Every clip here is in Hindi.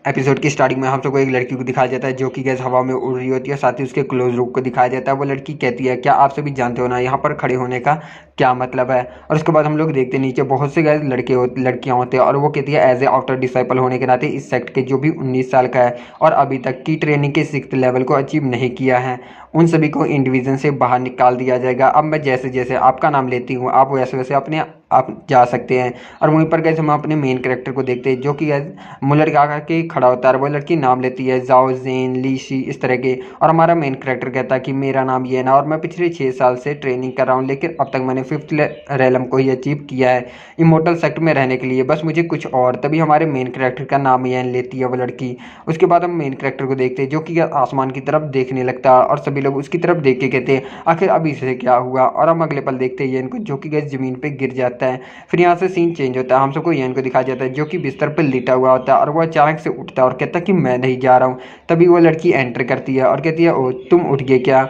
एपिसोड की स्टार्टिंग में हम सबको एक लड़की को दिखाया जाता है जो कि गैस हवा में उड़ रही होती है। साथ ही उसके क्लोज रूप को दिखाया जाता है। वो लड़की कहती है, क्या आप सभी जानते हो ना यहाँ पर खड़े होने का क्या मतलब है। और उसके बाद हम लोग देखते हैं नीचे बहुत से गैस लड़कियां होते हैं और वो कहती है एज ए आफ्टर डिसाइपल होने के नाते इस सेक्ट के जो भी 19 साल का है और अभी तक की ट्रेनिंग के 6th लेवल को अचीव नहीं किया है, उन सभी को इन डिवीज़न से बाहर निकाल दिया जाएगा। अब मैं जैसे जैसे आपका नाम लेती हूँ आप वैसे वैसे अपने आप जा सकते हैं। और वहीं पर गैस हम अपने मेन कैरेक्टर को देखते हैं जो कि गैस मुंह लटका के खड़ा होता है और वो लड़की नाम लेती है जाओ जेन लीशी इस तरह के। और हमारा मेन कैरेक्टर कहता है कि मेरा नाम ये है ना और मैं पिछले 6 साल से ट्रेनिंग कर रहा हूँ लेकिन अब तक मैंने 5th रेलम को ही अचीव किया है इमोर्टल सेक्ट में रहने के लिए, बस मुझे कुछ और। तभी हमारे मेन कैरेक्टर का नाम ये लेती है वो लड़की। उसके बाद हम मेन कैरेक्टर को देखते हैं जो कि आसमान की तरफ देखने लगता है और सभी लोग उसकी तरफ देख के कहते हैं आखिर अभी से क्या हुआ। और हम अगले पल देखते हैं इनको जो कि गैस जमीन पे गिर जाता है। फिर यहाँ से सीन चेंज होता है, हम सबको यन को दिखाया जाता है जो कि बिस्तर पर लेटा हुआ होता है और वो अचानक से उठता है और कहता है कि मैं नहीं जा रहा हूँ। तभी वो लड़की एंटर करती है और कहती है ओ तुम उठ गए क्या।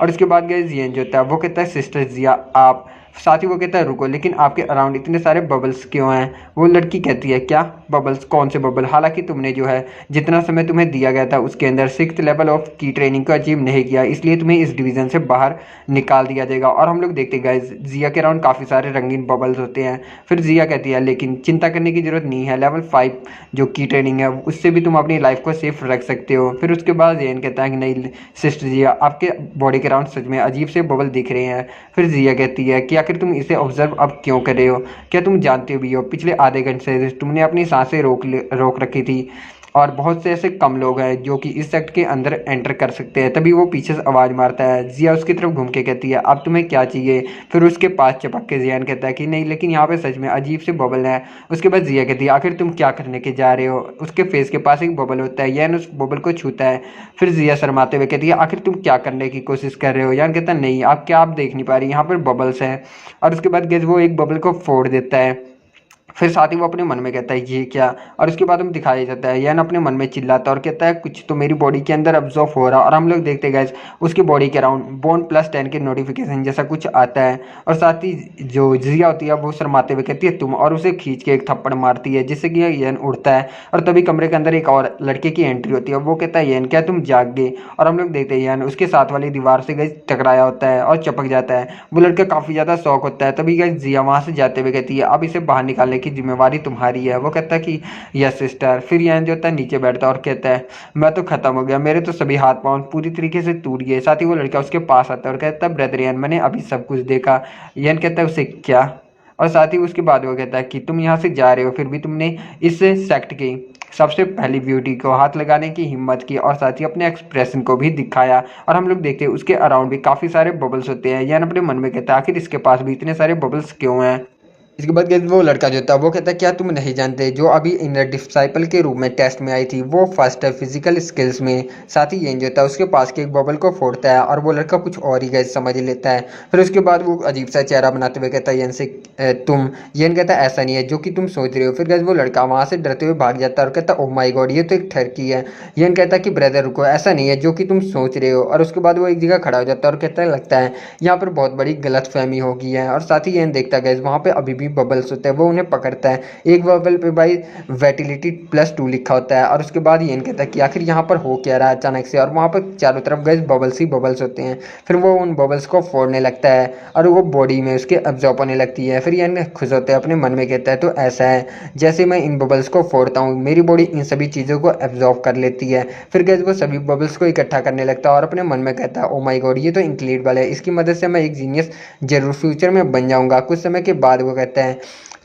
और उसके बाद गए जियन जो होता है वो कहता है सिस्टर जिया आप। साथ ही वो कहता है रुको लेकिन आपके अराउंड इतने सारे बबल्स क्यों हैं। वो लड़की कहती है क्या बबल्स, कौन से बबल, हालांकि तुमने जो है जितना समय तुम्हें दिया गया था उसके अंदर 6th लेवल ऑफ की ट्रेनिंग को अचीव नहीं किया इसलिए तुम्हें इस डिवीज़न से बाहर निकाल दिया जाएगा। और हम लोग देखते हैं गाइस जिया के अराउंड काफ़ी सारे रंगीन बबल्स होते हैं। फिर जिया कहती है लेकिन चिंता करने की जरूरत नहीं है, लेवल 5 जो की ट्रेनिंग है उससे भी तुम अपनी लाइफ को सेफ रख सकते हो। फिर उसके बाद जेन कहता है कि नहीं सिस्टर जिया आपके बॉडी के अराउंड सच में अजीब से बबल दिख रहे हैं। फिर जिया कहती है कि आखिर तुम इसे ऑब्जर्व अब क्यों कर रहे हो, क्या तुम जानते भी हो पिछले आधे घंटे से तुमने अपनी सांसें रोक रखी थी और बहुत से ऐसे कम लोग हैं जो कि इस सेक्ट के अंदर एंटर कर सकते हैं। तभी वो पीछे से आवाज़ मारता है। जिया उसकी तरफ घूम के कहती है अब तुम्हें क्या चाहिए। फिर उसके पास चपक के जियान कहता है कि नहीं लेकिन यहाँ पे सच में अजीब से बबल है। उसके बाद जिया कहती है आखिर तुम क्या करने के जा रहे हो। उसके फेस के पास एक बबल होता है, यान उस बबल को छूता है। फिर जिया शर्माते हुए कहती है आखिर तुम क्या करने की कोशिश कर रहे हो। यान कहता है नहीं आप देख नहीं पा रही यहाँ पर बबल्स हैं। और उसके बाद गैस वो एक बबल को फोड़ देता है। फिर साथ ही वो अपने मन में कहता है ये क्या। और उसके बाद हम दिखाया जाता है यान अपने मन में चिल्लाता है और कहता है कुछ तो मेरी बॉडी के अंदर अब्जॉर्व हो रहा है। और हम लोग देखते गए उसकी बॉडी के अराउंड बोन +10 के नोटिफिकेशन जैसा कुछ आता है। और साथ ही जो जिया होती है वो शर्माते हुए कहती है तुम, और उसे खींच के एक थप्पड़ मारती है जिससे कि यान उड़ता है। और तभी कमरे के अंदर एक और लड़के की एंट्री होती है। वो कहता है यान क्या तुम जाग गए। और हम लोग देखते हैं यान उसके साथ वाली दीवार से गई टकराया होता है और चपक जाता है। वो लड़का काफ़ी ज़्यादा शौक होता है। तभी गई जिया वहाँ से जाते हुए कहती है अब इसे बाहर निकालने की जिम्मेवारी तुम्हारी है। वो कहता है कि यस सिस्टर। फिर यान जो होता है नीचे बैठता है और कहता है मैं तो खत्म हो गया, मेरे तो सभी हाथ पांव पूरी तरीके से टूट गए। साथ ही वो लड़का उसके पास आता है और कहता है ब्रदर यान मैंने अभी सब कुछ देखा। यान कहता है उसे क्या। और साथ ही उसके बाद वो कहता है कि तुम यहाँ से जा रहे हो फिर भी तुमने इस सेक्ट की सबसे पहली ब्यूटी को हाथ लगाने की हिम्मत की और साथ ही अपने एक्सप्रेशन को भी दिखाया। और हम लोग देखते हैं उसके अराउंड भी काफ़ी सारे बबल्स होते हैं। यान अपने मन में कहता है आखिर इसके पास भी इतने सारे बबल्स क्यों हैं। इसके बाद वो लड़का जो था वो कहता है क्या तुम नहीं जानते जो अभी इनर डिसाइपल के रूप में टेस्ट में आई थी वो फर्स्ट है फिजिकल स्किल्स में। साथ ही ये जो था उसके पास के एक बबल को फोड़ता है और वो लड़का कुछ और ही गैस समझ लेता है। फिर उसके बाद वो अजीब सा चेहरा बनाते हुए कहता है यन से तुम। यन कहता है ऐसा नहीं है जो कि तुम सोच रहे हो। फिर गैस वो लड़का वहाँ से डरते हुए भाग जाता है और कहता है ओह माय गॉड ये तो एक ठरकी है। यन कहता है कि ब्रदर रुको ऐसा नहीं है जो कि तुम सोच रहे हो। और उसके बाद वो एक जगह खड़ा हो जाता है और कहता है लगता है यहाँ पर बहुत बड़ी गलत फहमी हो गई है। और साथ ही यन देखता है गैस वहाँ पे अभी भी बबल्स होते हैं। वो उन्हें पकड़ता है, एक बबल पे भाई वेटिलिटी +2 लिखा होता है। और उसके बाद ये कहता है कि आखिर यहाँ पर हो क्या रहा है अचानक से। और वहाँ पर चारों तरफ गए बबल्स ही बबल्स होते हैं। फिर वो उन बबल्स को फोड़ने लगता है और वो बॉडी में उसके एब्जॉर्ब होने लगती है। फिर ये खुश होते हैं अपने मन में कहता है तो ऐसा है जैसे मैं इन बबल्स को फोड़ता हूँ मेरी बॉडी इन सभी चीज़ों को एब्जॉर्ब कर लेती है। फिर गैस वो सभी बबल्स को इकट्ठा करने लगता है और अपने मन में कहता है ओ माय गॉड ये तो इनक्रेडिबल है, इसकी मदद से मैं एक जीनियस जरूर फ्यूचर में बन जाऊंगा। कुछ समय के बाद वो कहता है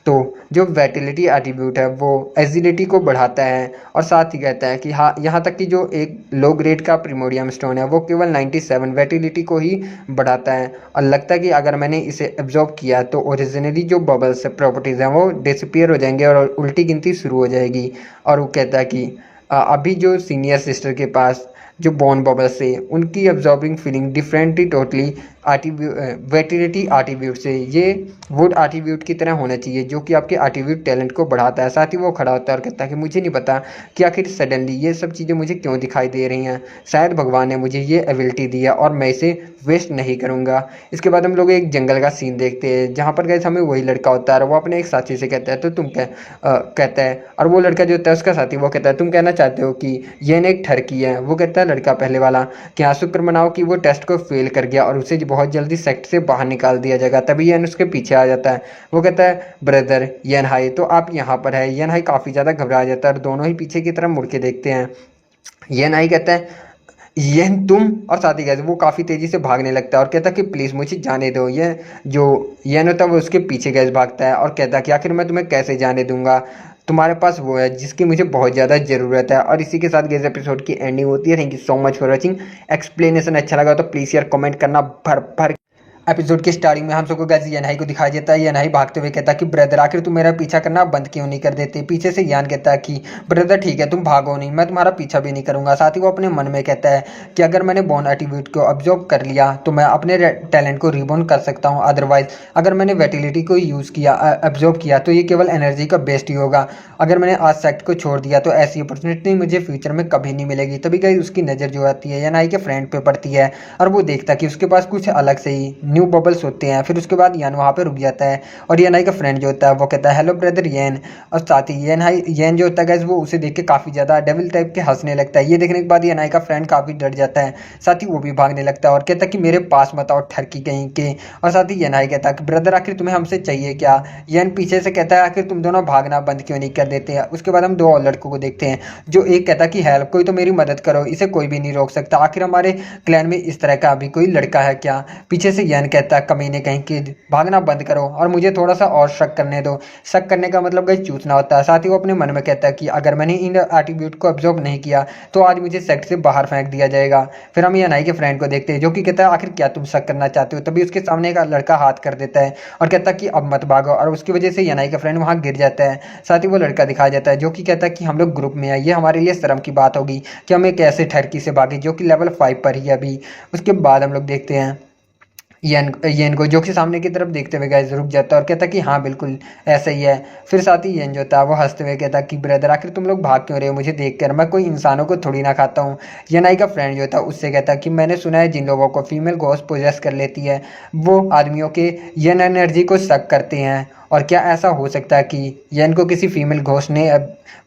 तो जो वेटिलिटी एट्रीब्यूट है वो एजिलिटी को बढ़ाता है। और साथ ही कहता है कि हाँ यहाँ तक कि जो एक लो ग्रेड का प्रीमोडियम स्टोन है वो केवल 97 वेटिलिटी को ही बढ़ाता है। और लगता है कि अगर मैंने इसे एब्जॉर्ब किया तो ओरिजिनली जो बबल्स प्रॉपर्टीज़ हैं वो डिसअपीयर हो जाएंगे और उल्टी गिनती शुरू हो जाएगी। और वो कहता है कि अभी जो सीनियर सिस्टर के पास जो बॉर्न बबल से उनकी अब्जॉर्बिंग फीलिंग डिफरेंटली टोटली वेटिलिटी एट्रीब्यूट से, ये वुड एट्रीब्यूट की तरह होना चाहिए जो कि आपके एट्रीब्यूट टैलेंट को बढ़ाता है। साथ ही वो खड़ा होता है और कहता है कि मुझे नहीं पता कि आखिर सडनली ये सब चीज़ें मुझे क्यों दिखाई दे रही हैं, शायद भगवान ने मुझे ये एबिलिटी दी है और मैं इसे वेस्ट नहीं करूँगा। इसके बाद हम लोग एक जंगल का सीन देखते हैं जहाँ पर गैस हमें वही लड़का होता है और वो अपने एक साथी से कहता है तो तुम कहता है, और वो लड़का जो होता है उसका साथी वो कहता है तुम कहना चाहते हो कि ये एक ठरकी है। वो कहता है लड़का पहले वाला कि हाँ शुक्र मनाओ कि वो टेस्ट को फेल कर गया और उसे बहुत जल्दी सेक्ट से बाहर निकाल दिया जाएगा। तभी यन उसके पीछे आ जाता है। वो कहता है ब्रदर यन हाई तो आप यहाँ पर है। यन हाई काफ़ी ज़्यादा घबरा जाता है और दोनों ही पीछे की तरफ मुड़ के देखते हैं। यन हाई कहता है यह तुम, और साथ ही कहते वो काफ़ी तेज़ी से भागने लगता है और कहता है कि प्लीज़ मुझे जाने दो। ये जो यन होता है वो उसके पीछे गैस भागता है और कहता है कि आखिर मैं तुम्हें कैसे जाने दूंगा, तुम्हारे पास वो है जिसकी मुझे बहुत ज़्यादा ज़रूरत है। और इसी के साथ गैस एपिसोड की एंडिंग होती है। Thank you so much for watching. Explanation अच्छा लगा तो प्लीज़ यार कमेंट करना भर भर। एपिसोड के स्टार्टिंग में हम सबको गैस यनहाई को दिखाई देता है। यनहाई भागते हुए कहता है कि ब्रदर आखिर तुम मेरा पीछा करना बंद क्यों नहीं कर देते। पीछे से यान कहता है कि ब्रदर ठीक है तुम भागो नहीं, मैं तुम्हारा पीछा भी नहीं करूंगा। साथ ही वो अपने मन में कहता है कि अगर मैंने बॉर्न एट्रीब्यूट को ऑब्जर्व कर लिया तो मैं अपने टैलेंट को रिबॉर्न कर सकता हूँ, अदरवाइज अगर मैंने वेटिलिटी को यूज़ किया ऑब्जर्व किया तो ये केवल एनर्जी का बेस्ट ही होगा। अगर मैंने आज सेक्ट को छोड़ दिया तो ऐसी अपॉर्चुनिटी मुझे फ्यूचर में कभी नहीं मिलेगी। तभी गई उसकी नज़र जो आती है यनहाई के फ्रेंड पे पड़ती है और वो देखता है कि उसके पास कुछ अलग से ही न्यू बबल्स होते हैं। फिर उसके बाद यान वहाँ पे रुक जाता है और यनहाई का फ्रेंड जो होता है वो कहता है हेलो ब्रदर येन। और साथ ही येन जो होता है गाइस वो उसे देख के काफ़ी ज़्यादा डेविल टाइप के हंसने लगता है। ये देखने के बाद यनहाई का फ्रेंड काफ़ी डर जाता है। साथ ही वो भी भागने लगता है और कहता है कि मेरे पास मत आओ ठरकी कहीं के। और साथ ही यनहाई कहता है कि ब्रदर आखिर तुम्हें हमसे चाहिए क्या। येन पीछे से कहता है आखिर तुम दोनों भागना बंद क्यों नहीं कर देते। उसके बाद हम दो और लड़कों को देखते हैं जो एक कहता है कि हेल्प कोई तो मेरी मदद करो, इसे कोई भी नहीं रोक सकता। आखिर हमारे क्लैन में इस तरह का अभी कोई लड़का है क्या। पीछे से येन कहता है कमीने कहीं कि भागना बंद करो और मुझे थोड़ा सा और शक करने दो। शक करने का मतलब गाइस चूसना होता है। साथ ही वो अपने मन में कहता है कि अगर मैंने इन एट्रीब्यूट को ऑब्जर्व नहीं किया तो आज मुझे सेक्ट से बाहर फेंक दिया जाएगा। फिर हम यनहाई के फ्रेंड को देखते हैं जो कि कहता है आखिर क्या तुम शक करना चाहते हो। तभी उसके सामने एक लड़का हाथ कर देता है और कहता है कि अब मत भागो, और उसकी वजह से यनहाई का फ्रेंड वहाँ गिर जाता है। साथ ही वो लड़का दिखाया जाता है जो कि कहता है कि हम लोग ग्रुप में आए, ये हमारे लिए शर्म की बात होगी कि हम एक ऐसे ठरकी से भागे जो कि लेवल 5 पर ही है अभी। उसके बाद हम लोग देखते हैं येन को जो कि सामने की तरफ देखते हुए गाइस रुक जाता है और कहता है कि हाँ बिल्कुल ऐसा ही है। फिर साथ ही येन जो था वो हंसते हुए कहता है कि ब्रदर आखिर तुम लोग भाग क्यों रहे हो मुझे देख कर, मैं कोई इंसानों को थोड़ी ना खाता हूँ। येनाई का फ्रेंड जो था उससे कहता है कि मैंने सुना है जिन लोगों को फीमेल घोस्ट पोजेस कर लेती है वो आदमियों के येन एनर्जी को शक करते हैं, और क्या ऐसा हो सकता है कि येन को किसी फीमेल घोस्ट ने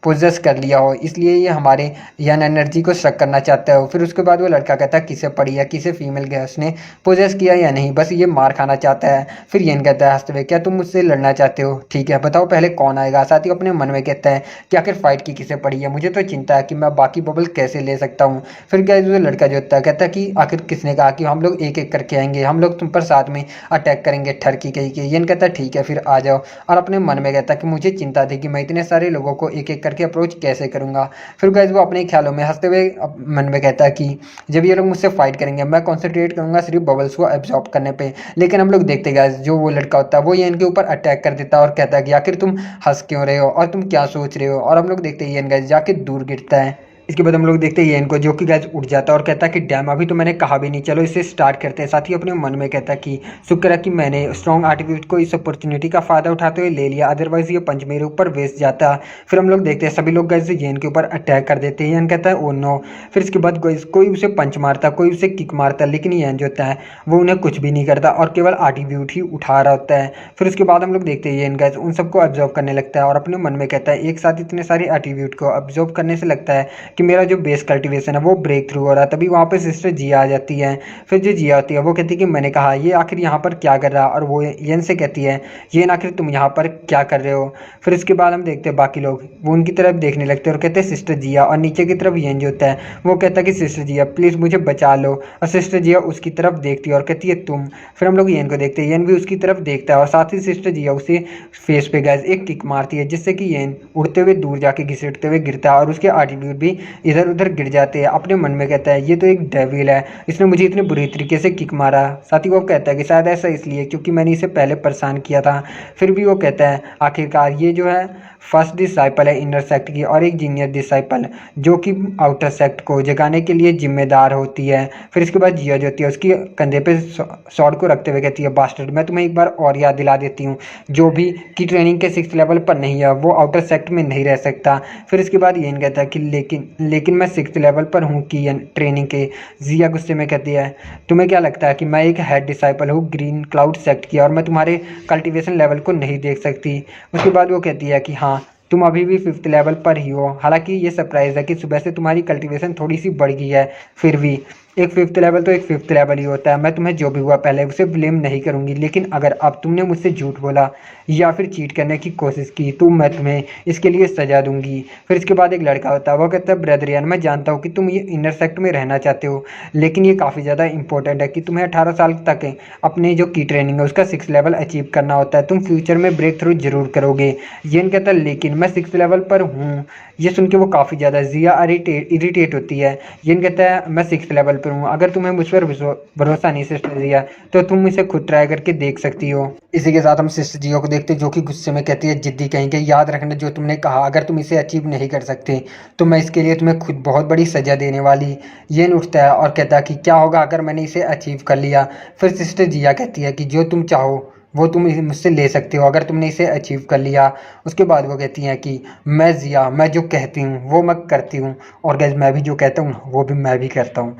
पोजेस कर लिया हो इसलिए ये हमारे येन एनर्जी को शक करना चाहता हो। फिर उसके बाद वो लड़का कहता है किसे पड़ी है, किसे फीमेल घोस्ट ने पोजेस किया या नहीं, बस ये मार खाना चाहता है। फिर येन कहता है हंसते हुए क्या तुम मुझसे लड़ना चाहते हो, ठीक है बताओ पहले कौन आएगा। साथ ही अपने मन में कहता है कि आखिर फाइट की किसे पड़ी है, मुझे तो चिंता है कि मैं बाकी बबल कैसे ले सकता हूँ। फिर क्या जो लड़का जो होता है कहता है कि आखिर किसने कहा कि हम लोग एक एक करके आएंगे, हम लोग तुम पर साथ में अटैक करेंगे ठरकी कहीं के। येन कहता है ठीक है फिर आ जाओ, और अपने मन में कहता कि मुझे चिंता थी कि मैं इतने सारे लोगों को एक एक करके अप्रोच कैसे करूंगा। फिर गाइस वो अपने ख्यालों में हंसते हुए मन में कहता है कि जब ये लोग मुझसे फाइट करेंगे मैं कॉन्सेंट्रेट करूंगा सिर्फ बबल्स को एब्जॉर्ब करने पे। लेकिन हम लोग देखते गाइस जो वो लड़का होता है वो ये इनके ऊपर अटैक कर देता है और कहता है कि आखिर तुम हंस क्यों रहे हो और तुम क्या सोच रहे हो। और हम लोग देखते हैं ये गाइस जाके दूर गिरता है। इसके बाद हम लोग देखते हैं इनको जो कि गैस उठ जाता है और कहता है कि डैम अभी तो मैंने कहा भी नहीं, चलो इसे स्टार्ट करते हैं। साथ ही अपने मन में कहता है कि शुक्र है कि मैंने स्ट्रॉन्ग एट्रीब्यूट को इस अपॉर्चुनिटी का फायदा उठाते हुए ले लिया, अदरवाइज ये पंच मेरे ऊपर वेस्ट जाता। फिर हम लोग देखते हैं सभी लोग गैस येन के ऊपर अटैक कर देते हैं। येन कहता है ओ नो। फिर इसके बाद कोई उसे पंच मारता, कोई उसे किक मारता, लेकिन येन जो होता है वो उन्हें कुछ भी नहीं करता और केवल एट्रीब्यूट ही उठा रहा होता है। फिर उसके बाद हम लोग देखते हैं येन गैस उन सबको ऑब्जर्व करने लगता है और अपने मन में कहता है एक साथ इतने सारे एट्रीब्यूट को ऑब्जर्व करने से लगता है कि मेरा जो बेस कल्टीवेशन है वो ब्रेक थ्रू हो रहा है। तभी वहाँ पे सिस्टर जिया आ जाती है। फिर जो जिया होती है वो कहती है कि मैंने कहा ये आखिर यहाँ पर क्या कर रहा है, और वो येन से कहती है ये आखिर तुम यहाँ पर क्या कर रहे हो। फिर उसके बाद हम देखते हैं बाकी लोग वो उनकी तरफ देखने लगते हैं और कहते हैं सिस्टर जिया, और नीचे की तरफ येन जो होता है वो कहता है कि सिस्टर जिया प्लीज़ मुझे बचा लो, और सिस्टर जिया उसकी तरफ देखती है और कहती है तुम। फिर हम लोग येन को देखते हैं, येन भी उसकी तरफ देखता है और साथ ही सिस्टर जिया उसे फेस पे गैस एक किक मारती है जिससे कि येन उड़ते हुए दूर जाके घिसटते हुए गिरता है और उसके एट्रीब्यूट भी इधर उधर गिर जाते हैं। अपने मन में कहता है ये तो एक डेविल है, इसने मुझे इतने बुरी तरीके से किक मारा। साथ ही वो कहता है कि शायद ऐसा इसलिए क्योंकि मैंने इसे पहले परेशान किया था। फिर भी वो कहता है आखिरकार ये जो है फर्स्ट डिसाइपल है इनर सेक्ट की और एक जीनियर डिसाइपल जो कि आउटर सेक्ट को जगाने के लिए जिम्मेदार होती है। फिर इसके बाद जिया जो होती है उसकी कंधे पे स्वॉर्ड को रखते हुए कहती है, बास्टर्ड मैं तुम्हें एक बार और याद दिला देती हूँ, जो भी की ट्रेनिंग के 6th लेवल पर नहीं है वो आउटर सेक्ट में नहीं रह सकता। फिर इसके बाद येन कहता है कि लेकिन मैं 6th लेवल पर हूँ की ट्रेनिंग के। जिया गुस्से में कहती है, तुम्हें क्या लगता है कि मैं एक हेड डिसाइपल हूँ ग्रीन क्लाउड सेक्ट की और मैं तुम्हारे कल्टीवेशन लेवल को नहीं देख सकती। उसके बाद वो कहती है कि हाँ तुम अभी भी 5th लेवल पर ही हो। हालांकि ये सरप्राइज है कि सुबह से तुम्हारी कल्टीवेशन थोड़ी सी बढ़ गई है, फिर भी एक 5th लेवल तो एक 5th लेवल ही होता है। मैं तुम्हें जो भी हुआ पहले उसे ब्लेम नहीं करूंगी, लेकिन अगर अब तुमने मुझसे झूठ बोला या फिर चीट करने की कोशिश की तो मैं तुम्हें इसके लिए सजा दूंगी। फिर इसके बाद एक लड़का होता है, वो कहता है, ब्रदर यान मैं जानता हूँ कि तुम ये इनर सेक्ट में रहना चाहते हो, लेकिन ये काफ़ी ज़्यादा इंपॉर्टेंट है कि तुम्हें 18 साल तक अपने जो की ट्रेनिंग है उसका 6th लेवल अचीव करना होता है। तुम फ्यूचर में ब्रेक थ्रू जरूर करोगे। येन कहता है लेकिन मैं 6th लेवल पर हूँ। ये सुन के वो काफ़ी ज़्यादा जिया इरिटेट होती है। येन कहता है मैं 6th लेवल पर हूँ, अगर तुम्हें मुझ पर भरोसा नहीं सिस्टर जिया तो तुम इसे खुद ट्राई करके देख सकती हो। इसी के साथ हम सिस्टर जिया को देखते जो कि गुस्से में कहती है, जिद्दी कहेंगे, याद रखना जो तुमने कहा, अगर तुम इसे अचीव नहीं कर सकते तो मैं इसके लिए तुम्हें खुद बहुत बड़ी सजा देने वाली। येन उठता है और कहता है कि क्या होगा अगर मैंने इसे अचीव कर लिया। फिर सिस्टर जिया कहती है कि जो तुम चाहो वो तुम मुझसे ले सकते हो अगर तुमने इसे अचीव कर लिया। उसके बाद वो कहती हैं कि मैं जिया मैं जो कहती हूँ वो मैं करती हूँ, और गैस मैं भी जो कहता हूँ वो भी मैं भी करता हूँ।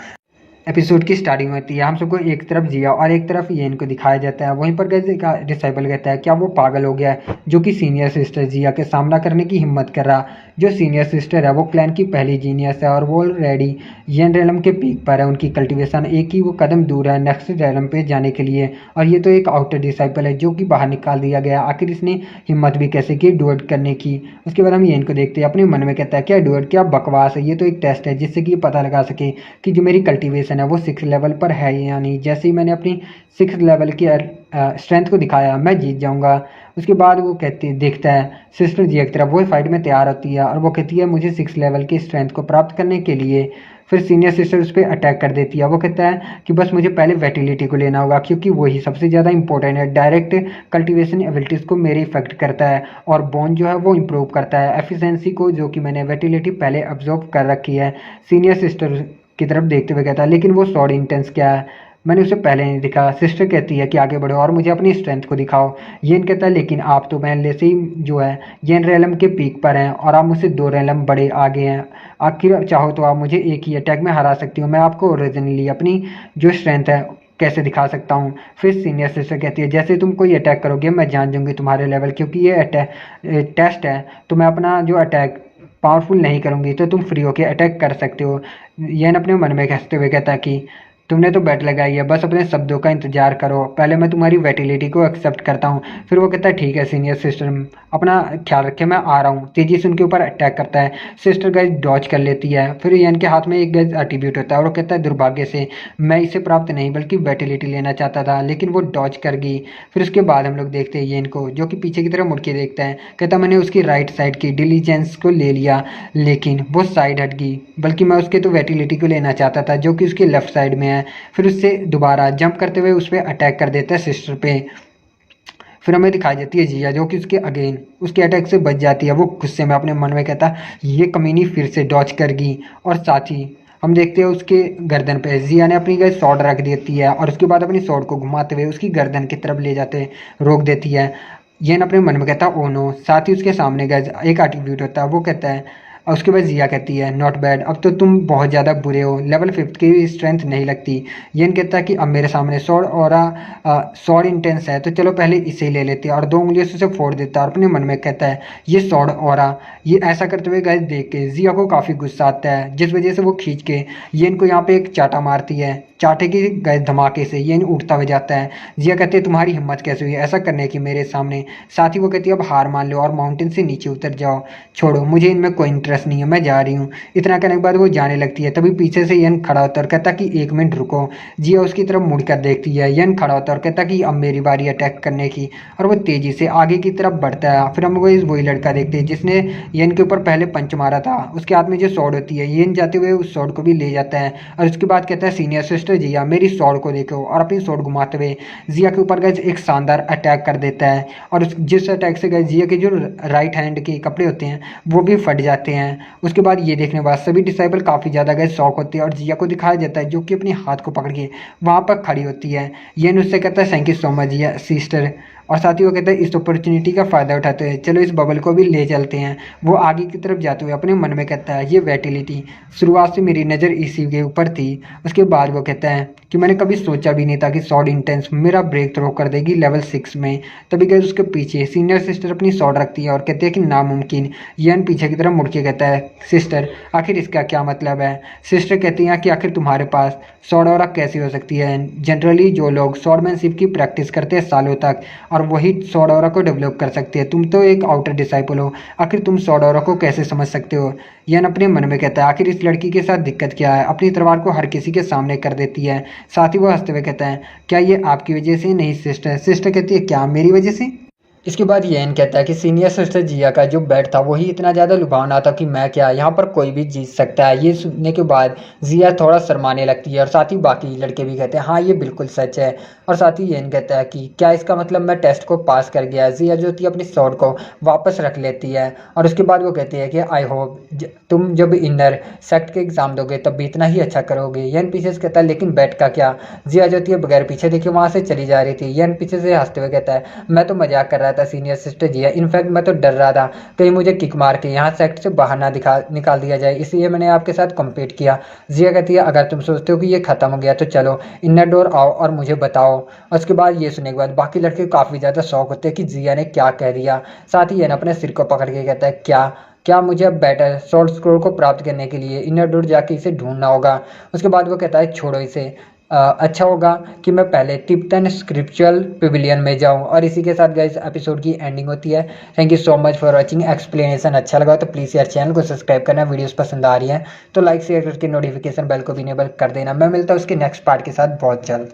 एपिसोड की स्टार्टिंग होती है, हम सबको एक तरफ जिया और एक तरफ येन को दिखाया जाता है। वहीं पर डिसाइबल कहता है क्या वो पागल हो गया है जो कि सीनियर सिस्टर जिया के सामना करने की हिम्मत कर रहा। जो सीनियर सिस्टर है वो क्लैन की पहली जीनियस है और वो ऑलरेडी येन रेलम के पीक पर है। उनकी कल्टीवेशन एक ही वो कदम दूर है नेक्स्ट रेलम पे जाने के लिए, और ये तो एक आउटर डिसाइपल है जो कि बाहर निकाल दिया गया। आखिर इसने हिम्मत भी कैसे की डुएट करने की। उसके बाद हम येन को देखते हैं, अपने मन में कहता है क्या डुएट क्या बकवास है, ये तो एक टेस्ट है जिससे कि ये पता लगा सके कि जो मेरी कल्टीवेशन है वो 6th लेवल पर है या नहीं। जैसे ही मैंने अपनी 6th लेवल की स्ट्रेंथ को दिखाया मैं जीत जाऊंगा। उसके बाद वो देखता है सिस्टर जी एक तरफ वो फाइट में तैयार होती है और वो कहती है मुझे 6th लेवल की स्ट्रेंथ को प्राप्त करने के लिए। फिर सीनियर सिस्टर उस पर अटैक कर देती है। वो कहता है कि बस मुझे पहले वेटिलिटी को लेना होगा क्योंकि वही सबसे ज़्यादा इंपॉर्टेंट है। डायरेक्ट कल्टीवेशन एबिलिटीज़ को मेरे इफेक्ट करता है और बॉन्ड जो है वो इम्प्रूव करता है एफिशिएंसी को, जो कि मैंने वेटिलिटी पहले ऑब्जर्व कर रखी है। सीनियर सिस्टर की तरफ देखते हुए कहता है लेकिन वो सॉर्ड इंटेंस क्या है, मैंने उसे पहले नहीं दिखा। सिस्टर कहती है कि आगे बढ़ो और मुझे अपनी स्ट्रेंथ को दिखाओ। येन कहता है लेकिन आप तो पहले से ही जो है येन रेलम के पीक पर हैं और आप मुझसे 2 रेलम बड़े आगे हैं। आखिर चाहो तो आप मुझे एक ही अटैक में हरा सकती हो। मैं आपको ओरिजिनली अपनी जो स्ट्रेंथ है कैसे दिखा सकता हूँ। फिर सीनियर सिस्टर कहती है जैसे तुम कोई अटैक करोगे मैं जान जाऊंगी तुम्हारे लेवल, क्योंकि ये अटैक टेस्ट है तो मैं अपना जो अटैक पावरफुल नहीं करूंगी तो तुम फ्री होके अटैक कर सकते हो। येन अपने मन में हंसते हुए कहता कि तुमने तो बेट लगाई है, बस अपने शब्दों का इंतजार करो, पहले मैं तुम्हारी वेटिलिटी को एक्सेप्ट करता हूँ। फिर वो कहता है ठीक है सीनियर सिस्टर, अपना ख्याल रखे मैं आ रहा हूँ। तेजी से उनके ऊपर अटैक करता है। सिस्टर गैस डॉज कर लेती है। फिर येन के हाथ में एक गैस एट्रीब्यूट होता है और वो कहता है दुर्भाग्य से मैं इसे प्राप्त नहीं बल्कि वेटिलिटी लेना चाहता था, लेकिन वो डॉज कर गई। फिर उसके बाद हम लोग देखते हैं येन को जो कि पीछे की तरफ मुड़ के देखता है। कहता मैंने उसकी राइट साइड की डिलीजेंस को ले लिया लेकिन वो साइड हट गई, बल्कि मैं उसके तो वेटिलिटी को लेना चाहता था जो कि उसकी लेफ्ट साइड में है। फिर उससे दोबारा जंप करते हुए उस पर अटैक कर देता है सिस्टर पे। फिर हमें दिखाई देती है जिया जो कि उसके अगेन उसके अटैक से बच जाती है। वो गुस्से में अपने मन में कहता है ये कमीनी फिर से डॉज कर गई, और साथ ही हम देखते हैं उसके गर्दन पे जिया ने अपनी गैस स्वॉर्ड रख देती है और उसके बाद अपनी स्वॉर्ड को घुमाते हुए उसकी गर्दन की तरफ ले जाते रोक देती है। ये अपने मन में कहता है ओ नो। साथ ही उसके सामने गैस एक एट्रीब्यूट होता है, वो कहता है, और उसके बाद जिया कहती है नॉट बैड, अब तो तुम बहुत ज़्यादा बुरे हो, लेवल 5th की स्ट्रेंथ नहीं लगती। येन कहता है कि अब मेरे सामने सॉर्ड और सॉर्ड इंटेंस है तो चलो पहले इसे ही ले लेते हैं, और 2 उंगलियों से उसे फोड़ देता है और अपने मन में कहता है ये सॉर्ड और ये ऐसा करते हुए गैस देख के जिया को काफ़ी गुस्सा आता है, जिस वजह से वो खींच के येन को यहाँ पे एक चाटा मारती है। चाटे की गैस धमाके से येन उठता हुआ जाता है। जिया कहते हैं तुम्हारी हिम्मत कैसे हुई ऐसा करने की मेरे सामने। साथ ही वो कहती है अब हार मान लो और माउंटेन से नीचे उतर जाओ, छोड़ो मुझे इनमें कोई इंटरेस्ट इंटरेस्ट नहीं है, मैं जा रही हूँ। इतना कहने के बाद वो जाने लगती है। तभी पीछे से यन खड़ा होता है और कहता कि 1 मिनट रुको। जिया उसकी तरफ मुड़कर देखती है। यन खड़ा होता है और कहता कि अब मेरी बारी अटैक करने की, और वो तेजी से आगे की तरफ बढ़ता है। फिर हम वही लड़का देखते हैं जिसने यन के ऊपर पहले पंच मारा था। उसके हाथ में जो स्वॉर्ड होती है, यन जाते हुए उस स्वॉर्ड को भी ले जाता है और उसके बाद कहता है सीनियर सिस्टर जिया मेरी स्वॉर्ड को देखो, और अपनी स्वॉर्ड घुमाते हुए जिया के ऊपर गए एक शानदार अटैक कर देता है। और जिस अटैक से गए जिया के जो राइट हैंड के कपड़े होते हैं वो भी फट जाते हैं। उसके बाद ये देखने के बाद सभी डिसाइबल काफ़ी ज़्यादा गए शौक होते हैं और जिया को दिखाया जाता है जो कि अपने हाथ को पकड़ के वहाँ पर खड़ी होती है। ये उससे कहता है thank you so much Jiya sister, और साथ ही वो कहता है इस अपॉर्चुनिटी का फ़ायदा उठाते हैं, चलो इस बबल को भी ले चलते हैं। वो आगे की तरफ जाते हुए अपने मन में कहता है ये वैटिलिटी शुरुआत से मेरी नज़र इसी के ऊपर थी। उसके बाद वो कहता है कि मैंने कभी सोचा भी नहीं था कि स्वॉर्ड इंटेंस मेरा ब्रेक थ्रो कर देगी लेवल 6 में। तभी गए उसके पीछे सीनियर सिस्टर अपनी स्वॉर्ड रखती है और कहते हैं कि नामुमकिन। यन पीछे की तरफ मुड़ के कहता है सिस्टर आखिर इसका क्या मतलब है। सिस्टर कहती हैं कि आखिर तुम्हारे पास स्वॉर्ड और कैसी हो सकती है। जनरली जो लोग स्वॉर्डमैनशिप की प्रैक्टिस करते हैं सालों तक और वही स्वॉर्ड ऑरा को डेवलप कर सकते हैं, तुम तो एक आउटर डिसाइपल हो, आखिर तुम स्वॉर्ड ऑरा को कैसे समझ सकते हो। यन अपने मन में कहता है आखिर इस लड़की के साथ दिक्कत क्या है, अपनी तलवार को हर किसी के सामने कर देती है। साथ ही वो हंसते हुए कहता है क्या ये आपकी वजह से नहीं सिस्टर। सिस्टर कहती है क्या मेरी वजह से। इसके बाद येन कहता है कि सीनियर सिस्टर जिया का जो बेड था वही इतना ज़्यादा लुभावना था कि मैं क्या यहाँ पर कोई भी जीत सकता है। ये सुनने के बाद जिया थोड़ा शर्माने लगती है और साथ ही बाकी लड़के भी कहते हैं हाँ ये बिल्कुल सच है। और साथ ही येन कहता है कि क्या इसका मतलब मैं टेस्ट को पास कर गया। जिया जो थी अपनी स्वॉर्ड को वापस रख लेती है और उसके बाद वो कहती है कि आई होप तुम जब इनर सेक्ट के एग्ज़ाम दोगे तब भी इतना ही अच्छा करोगे। येन पीछे से कहता है लेकिन बेड का क्या। जिया जो थी बगैर पीछे देखे वहाँ से चली जा रही थी। येन पीछे से हंसते हुए कहता है मैं तो मजाक कर रहा था सीनियर सिस्टर जिया, इनफैक्ट मैं तो डर रहा था कहीं मुझे किक मार के यहाँ सेक्ट से बाहर ना निकाल दिया जाए, इसलिए मैंने आपके साथ कम्पीट किया। जिया कहती है अगर तुम सोचते हो कि ये खत्म हो गया तो चलो इनर डोर आओ और मुझे बताओ। और उसके बाद ये सुनने के बाद बाकी लड़के काफ़ी ज़्यादा शौक होते हैं कि जिया ने क्या कह दिया। साथ ही ये अपने सिर को पकड़ के कहता है क्या क्या मुझे अब बेटर सोल स्क्रोल को प्राप्त करने के लिए इनर डोर जाके इसे ढूंढना होगा। उसके बाद वो कहता है छोड़ो इसे, अच्छा होगा कि मैं पहले टिप्टन स्क्रिप्चुअल पिविलियन में जाऊं। और इसी के साथ गाइस एपिसोड की एंडिंग होती है। Thank you so much for watching. Explanation अच्छा लगा तो प्लीज़ यार चैनल को सब्सक्राइब करना, वीडियोस पसंद आ रही है तो लाइक शेयर करके नोटिफिकेशन बेल को भी इनेबल कर देना। मैं मिलता हूँ उसके नेक्स्ट पार्ट के साथ बहुत जल्द।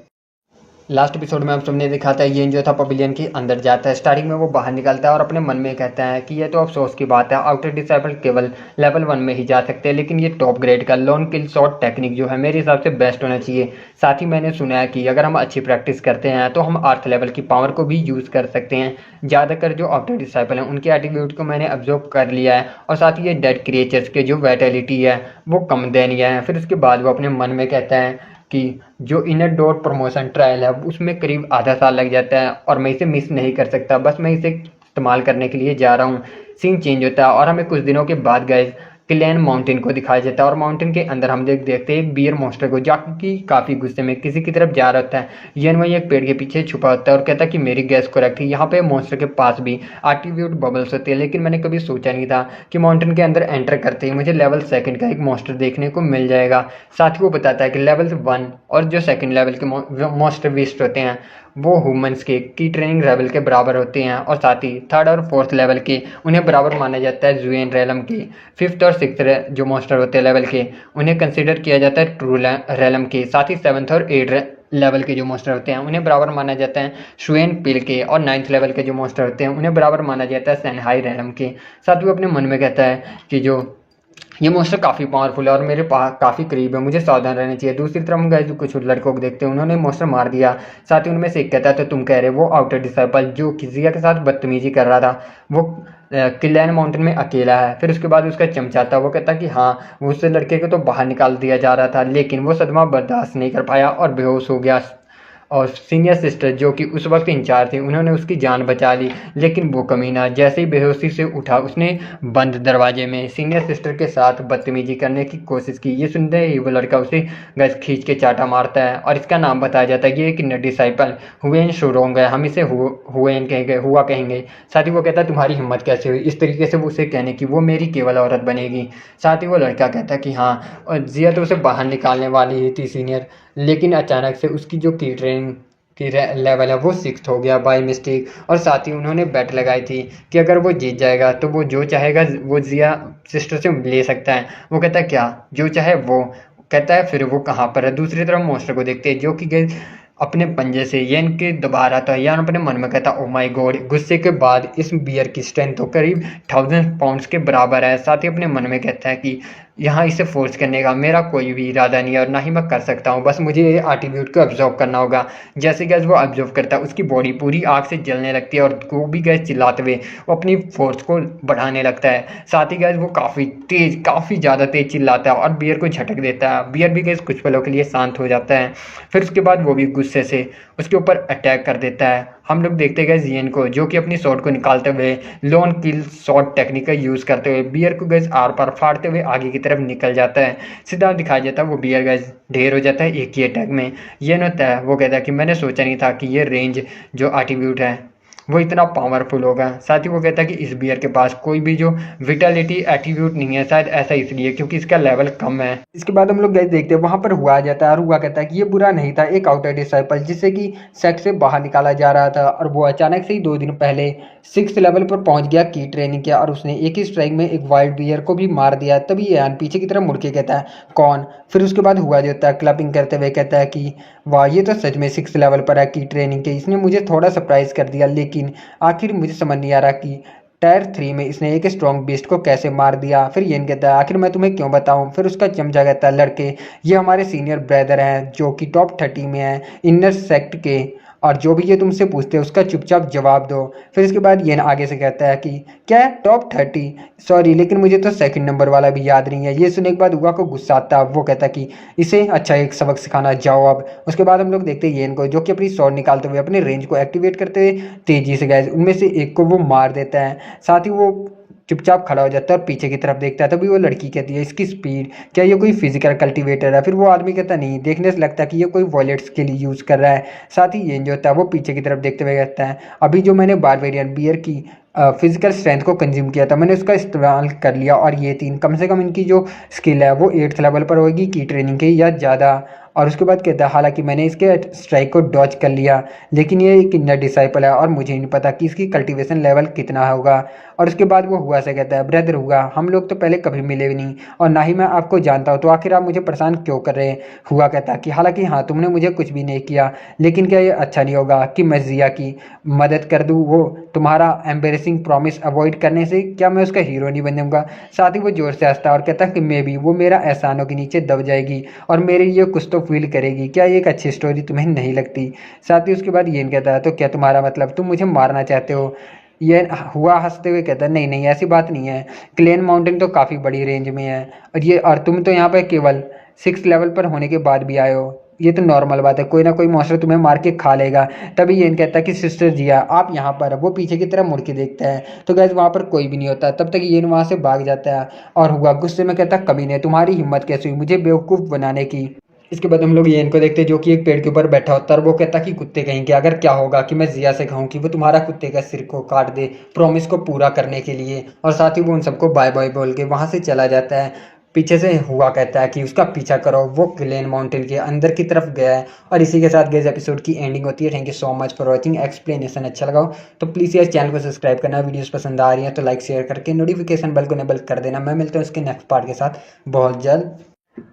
लास्ट एपिसोड में हम सबने देखा था ये जो था पवेलियन के अंदर जाता है। स्टार्टिंग में वो बाहर निकलता है और अपने मन में कहता है कि ये तो अफसोस की बात है, आउटर डिसाइबल केवल लेवल 1 में ही जा सकते हैं, लेकिन ये टॉप ग्रेड का लॉन किल शॉट टेक्निक जो है मेरे हिसाब से बेस्ट होना चाहिए। साथ ही मैंने सुना है कि अगर हम अच्छी प्रैक्टिस करते हैं तो हम अर्थ लेवल की पावर को भी यूज़ कर सकते हैं। ज़्यादातर जो आउटर डिसाइबल हैं उनके एटीट्यूड को मैंने ऑब्जर्व कर लिया है और साथ ही ये डेड क्रिएचर्स के जो वैटेलिटी है वो कम दयनीय है। फिर उसके बाद वो अपने मन में कहता है कि जो इनर डोर प्रमोशन ट्रायल है उसमें करीब आधा साल लग जाता है और मैं इसे मिस नहीं कर सकता, बस मैं इसे इस्तेमाल करने के लिए जा रहा हूँ। सीन चेंज होता है और हमें कुछ दिनों के बाद गए क्लैन माउंटेन को दिखाया जाता है और माउंटेन के अंदर हम देखते हैं एक बियर मॉन्स्टर को जो कि काफ़ी गुस्से में किसी की तरफ जा रहा होता है। यन वही एक पेड़ के पीछे छुपा होता है और कहता है कि मेरी गैस करेक्ट थी, यहाँ पे मॉन्स्टर के पास भी एक्टिवेट बबल्स होते हैं, लेकिन मैंने कभी सोचा नहीं था कि माउंटेन के अंदर एंटर करते ही मुझे लेवल 2 का एक मॉन्स्टर देखने को मिल जाएगा। साथ ही वो बताता है कि लेवल 1 और जो 2nd लेवल के मॉन्स्टर बीस्ट होते हैं वो ह्यूमंस के की ट्रेनिंग लेवल के बराबर होते हैं और साथ ही 3rd और 4th लेवल के उन्हें बराबर माना जाता है जुएन रेलम के। 5th और 6th जो मॉन्स्टर होते हैं लेवल के उन्हें कंसिडर किया जाता है ट्रू रेलम के। साथ ही 7th और 8th लेवल के जो मॉन्स्टर होते हैं उन्हें बराबर माना जाता है शुएन पिल के और 9th लेवल के जो मॉन्स्टर होते हैं उन्हें बराबर माना जाता है सैनहाई रेलम के। साथ ही वो अपने मन में कहता है कि जो ये मॉन्स्टर काफ़ी पावरफुल है और मेरे पास काफ़ी करीब है, मुझे सावधान रहना चाहिए। दूसरी तरफ हम गए जो कुछ लड़कों को देखते हैं उन्होंने मॉन्स्टर मार दिया। साथ ही उनमें से एक कहता है तो तुम कह रहे वो आउटर डिसाइपल जो जिया के साथ बदतमीजी कर रहा था वो क्लैन माउंटेन में अकेला है। फिर उसके बाद उसका चमचा था वो कहता कि हाँ वो उससे लड़के को तो बाहर निकाल दिया जा रहा था लेकिन वो सदमा बर्दाश्त नहीं कर पाया और बेहोश हो गया। और सीनियर सिस्टर जो कि उस वक्त इंचार्ज थी उन्होंने उसकी जान बचा ली, लेकिन वो कमीना जैसे ही बेहोशी से उठा उसने बंद दरवाजे में सीनियर सिस्टर के साथ बदतमीजी करने की कोशिश की। ये सुनते ही वो लड़का उसे गैस खींच के चाटा मारता है और इसका नाम बताया जाता है ये एक डिसाइपल हुएन शुरोंग है, हम इसे हुएन कहेंगे, हुआ कहेंगे। साथ ही वो कहता है तुम्हारी हिम्मत कैसे हुई इस तरीके से वो उसे कहने की, वो मेरी केवल औरत बनेगी। साथ ही वो लड़का कहता है कि हाँ, और जिया तो उसे बाहर निकालने वाली ही थी सीनियर, लेकिन अचानक से उसकी जो की ट्रेनिंग की लेवल है वो 6th हो गया बाय मिस्टेक। और साथ ही उन्होंने बेट लगाई थी कि अगर वो जीत जाएगा तो वो जो चाहेगा वो जिया सिस्टर से ले सकता है। वो कहता है क्या जो चाहे वो, कहता है फिर वो कहाँ पर है। दूसरी तरफ मॉन्स्टर को देखते हैं जो कि गए अपने पंजे से येन के दबा रहा था। यान अपने मन में कहता ओ माय गॉड, गुस्से के बाद इस बियर की स्ट्रेंथ तो करीब 1000 पाउंड्स के बराबर है। साथ ही अपने मन में कहता है कि यहाँ इसे फोर्स करने का मेरा कोई भी इरादा नहीं है और ना ही मैं कर सकता हूँ, बस मुझे ये एट्रीब्यूट को ऑब्जर्व करना होगा। जैसे गैस वो ऑब्जर्व करता है उसकी बॉडी पूरी आग से जलने लगती है और वो भी गैस चिल्लाते हुए वो अपनी फोर्स को बढ़ाने लगता है। साथ ही गैस वो काफ़ी ज़्यादा तेज चिल्लाता है और बियर को झटक देता है। बियर भी गैस कुछ पलों के लिए शांत हो जाता है। फिर उसके बाद वो भी गुस्से से उसके ऊपर अटैक कर देता है। हम लोग देखते गए जियन को जो कि अपनी शॉट को निकालते हुए लोन किल शॉट टेक्निक का यूज़ करते हुए बियर को गैस आर पार फाड़ते हुए आगे की तरफ निकल जाता है। सीधा दिखाया जाता है वो बियर गैस ढेर हो जाता है एक ही अटैक में। ये होता है वो कहता है कि मैंने सोचा नहीं था कि ये रेंज जो एट्रीब्यूट है वो इतना पावरफुल होगा। साथ ही वो कहता है कि इस बियर के पास कोई भी जो विटालिटी एट्रीब्यूट नहीं है, शायद ऐसा इसलिए क्योंकि इसका लेवल कम है। इसके बाद हम लोग गैस देखते हैं वहाँ पर हुआ आ जाता है और हुआ कहता है कि ये बुरा नहीं था, एक आउटर डिसाइपल जिससे कि सेक्ट से बाहर निकाला जा रहा था और वो अचानक से ही 2 दिन पहले 6th लेवल पर पहुंच गया की ट्रेनिंग किया और उसने एक ही स्ट्राइक में एक वाइल्ड बियर को भी मार दिया। तभी यान पीछे की तरफ मुड़ के कहता है कौन। फिर उसके बाद हुआ जाता है क्लपिंग करते हुए कहता है कि वाह ये तो सच में 6th लेवल पर है की ट्रेनिंग के, इसने मुझे थोड़ा सरप्राइज कर दिया, लेकिन आखिर मुझे समझ नहीं आ रहा कि टायर 3 में इसने एक स्ट्रॉन्ग बीस्ट को कैसे मार दिया। फिर येन कहता है आखिर मैं तुम्हें क्यों बताऊं। फिर उसका चमचा कहता है लड़के ये हमारे सीनियर ब्रदर हैं जो कि टॉप 30 में हैं इनर सेक्ट के, और जो भी ये तुमसे पूछते हैं उसका चुपचाप जवाब दो। फिर इसके बाद येन आगे से कहता है कि क्या है टॉप 30, सॉरी लेकिन मुझे तो सेकंड नंबर वाला भी याद नहीं है। ये सुनने के बाद हुआ को गुस्सा आता है, वो कहता है कि इसे अच्छा एक सबक सिखाना जाओ अब। उसके बाद हम लोग देखते हैं येन को जो कि अपनी स्वॉर्ड निकालते हुए अपने रेंज को एक्टिवेट करते हुए तेजी से गए उनमें से एक को वो मार देता है। साथ ही वो चुपचाप खड़ा हो जाता है और पीछे की तरफ देखता है। तभी वो लड़की कहती है इसकी स्पीड, क्या ये कोई फिजिकल कल्टीवेटर है। फिर वो आदमी कहता नहीं, देखने से लगता है कि ये कोई वॉलेट्स के लिए यूज़ कर रहा है। साथ ही ये जो होता है वो पीछे की तरफ देखते हुए कहता है अभी जो मैंने बारबेरियन बियर की फिजिकल स्ट्रेंथ को कंज्यूम किया था मैंने उसका इस्तेमाल कर लिया और ये 3 कम से कम इनकी जो स्किल है वो 8th लेवल पर होगी की ट्रेनिंग की या ज़्यादा। और उसके बाद कहता है हालांकि मैंने इसके स्ट्राइक को डॉच कर लिया लेकिन ये एक इनर डिसाइपल है और मुझे नहीं पता कि इसकी कल्टीवेशन लेवल कितना होगा। और उसके बाद वो हुआ से कहता है ब्रदर हुआ हम लोग तो पहले कभी मिले भी नहीं और ना ही मैं आपको जानता हूँ, तो आखिर आप मुझे परेशान क्यों कर रहे हैं। हुआ कहता है कि हालांकि हाँ तुमने मुझे कुछ भी नहीं किया, लेकिन क्या ये अच्छा नहीं होगा कि मैं जिया की मदद कर दूँ, वो तुम्हारा एम्बेरसिंग प्रॉमिस अवॉइड करने से क्या मैं उसका हीरो नहीं बन जाऊँगा। साथ ही वो जोर से हंसता है और कहता है कि मे भी वो मेरा एहसानों के नीचे दब जाएगी और मेरे लिए कुछ तो फील करेगी, क्या ये एक अच्छी स्टोरी तुम्हें नहीं लगती। साथ ही उसके बाद ये कहता है तो क्या तुम्हारा मतलब तुम मुझे मारना चाहते हो। ये हुआ हंसते हुए कहता है नहीं नहीं ऐसी बात नहीं है, क्लेन माउंटेन तो काफ़ी बड़ी रेंज में है और तुम तो यहाँ पर केवल 6th लेवल पर होने के बाद भी आए हो, ये तो नॉर्मल बात है, कोई ना कोई मॉन्स्टर तुम्हें मार के खा लेगा। तभी ये कहता है कि सिस्टर जिया आप यहाँ पर, वो पीछे की तरफ मुड़ के देखता है तो गैस वहाँ पर कोई भी नहीं होता। तब तक ये वहाँ से भाग जाता है और हुआ गुस्से में कहता कभी नहीं, तुम्हारी हिम्मत कैसे हुई मुझे बेवकूफ़ बनाने की। इसके बाद हम लोग येन को देखते हैं जो कि एक पेड़ के ऊपर बैठा होता है और वो कहता कि कुत्ते कहेंगे अगर क्या होगा कि मैं जिया से कहूँ कि वो तुम्हारा कुत्ते का सिर को काट दे प्रॉमिस को पूरा करने के लिए। और साथ ही वो उन सबको बाय बाय बोल के वहाँ से चला जाता है। पीछे से हुआ कहता है कि उसका पीछा करो, वो क्लेन माउंटेन के अंदर की तरफ गया है। और इसी के साथ गैस एपिसोड की एंडिंग होती है। Thank you so much for watching. Explanation अच्छा लगा हो तो प्लीज़ यार चैनल को सब्सक्राइब करना, वीडियोस पसंद आ रही है तो लाइक शेयर करके नोटिफिकेशन बेल को इनेबल कर देना। मैं मिलता हूँ इसके नेक्स्ट पार्ट के साथ बहुत जल्द।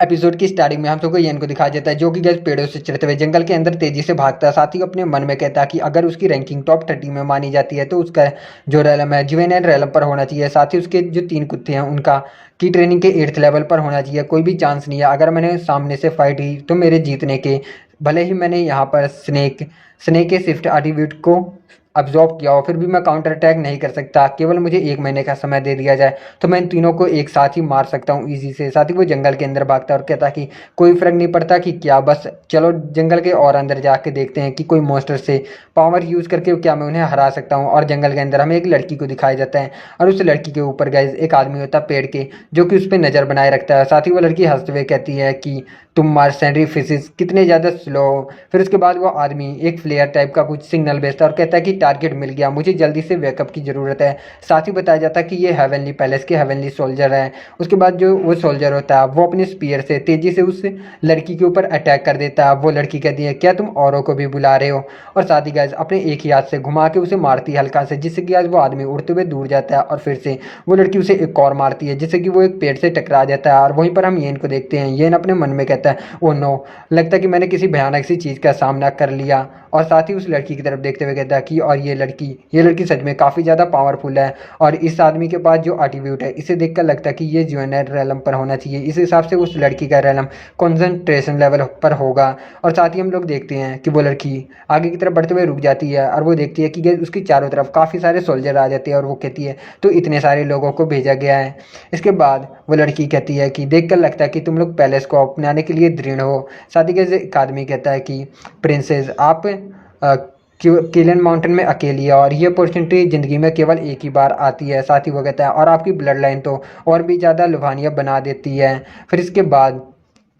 एपिसोड की स्टार्टिंग में हम सबको येन को दिखाया जाता है जो कि गैस पेड़ों से चढ़ते हुए जंगल के अंदर तेजी से भागता है। साथ ही अपने मन में कहता है कि अगर उसकी रैंकिंग टॉप 30 में मानी जाती है तो उसका जो रैलम है जुवेनाइल रैलम पर होना चाहिए। साथ ही उसके जो 3 कुत्ते हैं उनका की ट्रेनिंग के 8th लेवल पर होना चाहिए। कोई भी चांस नहीं है अगर मैंने सामने से फाइट ही तो मेरे जीतने के, भले ही मैंने यहाँ पर स्नेक के शिफ्ट एट्रीब्यूट को अब्जॉर्ब किया हो फिर भी मैं काउंटर अटैक नहीं कर सकता। केवल मुझे 1 महीने का समय दे दिया जाए तो मैं इन तीनों को एक साथ ही मार सकता हूँ ईजी से। साथ ही वो जंगल के अंदर भागता है और कहता कि कोई फ़र्क नहीं पड़ता कि क्या, बस चलो जंगल के और अंदर जाके देखते हैं कि कोई मॉन्स्टर से पावर यूज़ करके क्या मैं उन्हें हरा सकता हूँ। और जंगल के अंदर हमें एक लड़की को दिखाया जाता है और उस लड़की के ऊपर गाइस एक आदमी होता है पेड़ के जो कि उस पर नज़र बनाए रखता है। साथ ही वो लड़की हंसते हुए कहती है कि तुम मर्सेनरी फिशिस कितने ज़्यादा स्लो हो। फिर उसके बाद वो आदमी एक फ्लेयर टाइप का कुछ सिग्नल भेजता है और कहता है कि टारगेट मिल गया, मुझे जल्दी से बैकअप की ज़रूरत है। साथ ही बताया जाता है कि ये हेवनली पैलेस के हेवनली सोल्जर हैं। उसके बाद जो वो सोल्जर होता है वो अपने स्पीयर से तेज़ी से उस लड़की के ऊपर अटैक कर देता है। वो लड़की कहती है क्या तुम औरों को भी बुला रहे हो, और साथ ही गाइस अपने एक ही हाथ से घुमा के उसे मारती है हल्का से, जिससे कि आज वो आदमी उड़ते हुए दूर जाता है। और फिर से वो लड़की उसे एक और मारती है, जिससे कि वो एक पेड़ से टकरा जाता है। और वहीं पर हम येन को देखते हैं। येन अपने मन में कहता है ओ नो, लगता है कि मैंने किसी भयानक सी चीज़ का सामना कर लिया। और साथ ही उस लड़की की तरफ देखते हुए कहता है कि और ये लड़की सच में काफ़ी ज़्यादा पावरफुल है, और इस आदमी के पास जो एट्रीब्यूट है इसे देखकर लगता है कि ये जो है रेलम पर होना चाहिए। इस हिसाब से उस लड़की का रेलम कॉन्सेंट्रेशन लेवल पर होगा। और साथ ही हम लोग देखते हैं कि वो लड़की आगे की तरफ बढ़ते हुए रुक जाती है, और वो देखती है कि उसकी चारों तरफ काफ़ी सारे सोल्जर आ जाते हैं। और वो कहती है तो इतने सारे लोगों को भेजा गया है। इसके बाद वो लड़की कहती है कि देखकर लगता है कि तुम लोग पैलेस को अपनाने के लिए दृढ़ हो। साथ ही एक आदमी कहता है कि प्रिंसेस आप किलन माउंटेन में अकेली है, और ये अपॉर्चुनिटी ज़िंदगी में केवल एक ही बार आती है। साथ ही वो कहता है और आपकी ब्लड लाइन तो और भी ज़्यादा लुभानिया बना देती है। फिर इसके बाद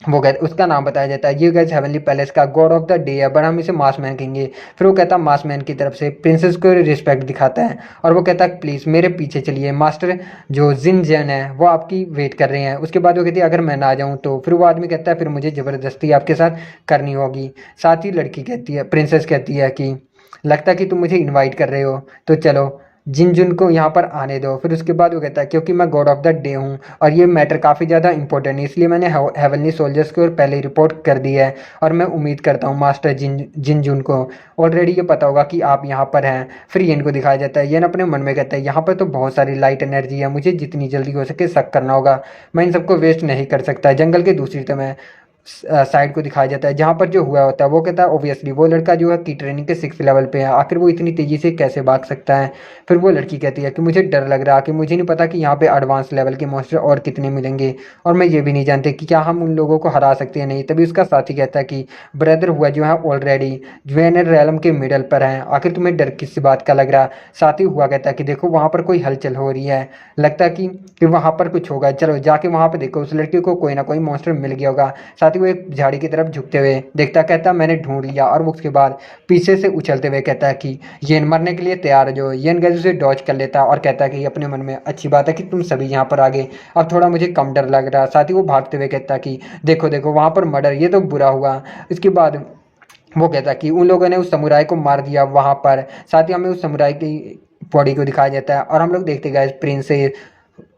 वो कहते उसका नाम बताया जाता है, ये गैस हेवनली पैलेस का गॉड ऑफ द डे है, बट हम इसे मासमैन कहेंगे। फिर वो कहता है मासमैन की तरफ से प्रिंसेस को रिस्पेक्ट दिखाता है, और वो कहता है प्लीज़ मेरे पीछे चलिए, मास्टर जो जिन जैन है वो आपकी वेट कर रहे हैं। उसके बाद वो कहती है अगर मैं ना जाऊँ तो। फिर वो आदमी कहता है फिर मुझे ज़बरदस्ती आपके साथ करनी होगी। साथ ही लड़की कहती है, प्रिंसेस कहती है कि लगता है कि तुम मुझे इन्वाइट कर रहे हो, तो चलो जिन जुन को यहाँ पर आने दो। फिर उसके बाद वो कहता है क्योंकि मैं गॉड ऑफ द डे हूँ और ये मैटर काफ़ी ज़्यादा इंपॉर्टेंट है, इसलिए मैंने हेवनली सोल्जर्स को पहले ही रिपोर्ट कर दी है। और मैं उम्मीद करता हूँ मास्टर जिन जुन को ऑलरेडी ये पता होगा कि आप यहाँ पर हैं। फिर येन को दिखाया जाता है, येन अपने मन में कहता है यहाँ पर तो बहुत सारी लाइट एनर्जी है, मुझे जितनी जल्दी हो सके शक करना होगा, मैं इन सबको वेस्ट नहीं कर सकता। जंगल के दूसरी तरफ साइड को दिखाया जाता है जहाँ पर जो हुआ होता है। वो कहता है ऑब्वियसली वो लड़का जो है की ट्रेनिंग के 6th लेवल पे है, आखिर वो इतनी तेज़ी से कैसे भाग सकता है। फिर वो लड़की कहती है कि मुझे डर लग रहा है कि मुझे नहीं पता कि यहाँ पे एडवांस लेवल के मॉन्स्टर और कितने मिलेंगे, और मैं ये भी नहीं जानते कि क्या हम उन लोगों को हरा सकते हैं नहीं। तभी उसका साथी कहता है कि ब्रदर हुआ जो है ऑलरेडी ज्वेनर रैलम के मिडल पर हैं, आखिर तुम्हें डर किस बात का लग रहा। साथी हुआ कहता है कि देखो वहाँ पर कोई हलचल हो रही है, लगता है कि वहाँ पर कुछ होगा, चलो जाके वहाँ पर देखो। उस लड़के को कोई ना कोई मॉन्स्टर मिल गया होगा। साथ ही वो एक झाड़ी की तरफ झुकते हुए देखता कहता मैंने ढूंढ लिया, और वो उसके बाद पीछे से उछलते हुए कहता है कि येन मरने के लिए तैयार है। जो येन गैस उसे डॉज कर लेता है और कहता है कि अपने मन में अच्छी बात है कि तुम सभी यहाँ पर आ गए, अब थोड़ा मुझे कम डर लग रहा। साथ ही वो भागते हुए कहता कि देखो देखो वहाँ पर मर्डर, ये तो बुरा हुआ। इसके बाद वो कहता कि उन लोगों ने उस समुराय को मार दिया वहाँ पर। साथ ही हमें उस समुराय की बॉडी को दिखाया जाता है, और हम लोग देखते गए प्रिंस से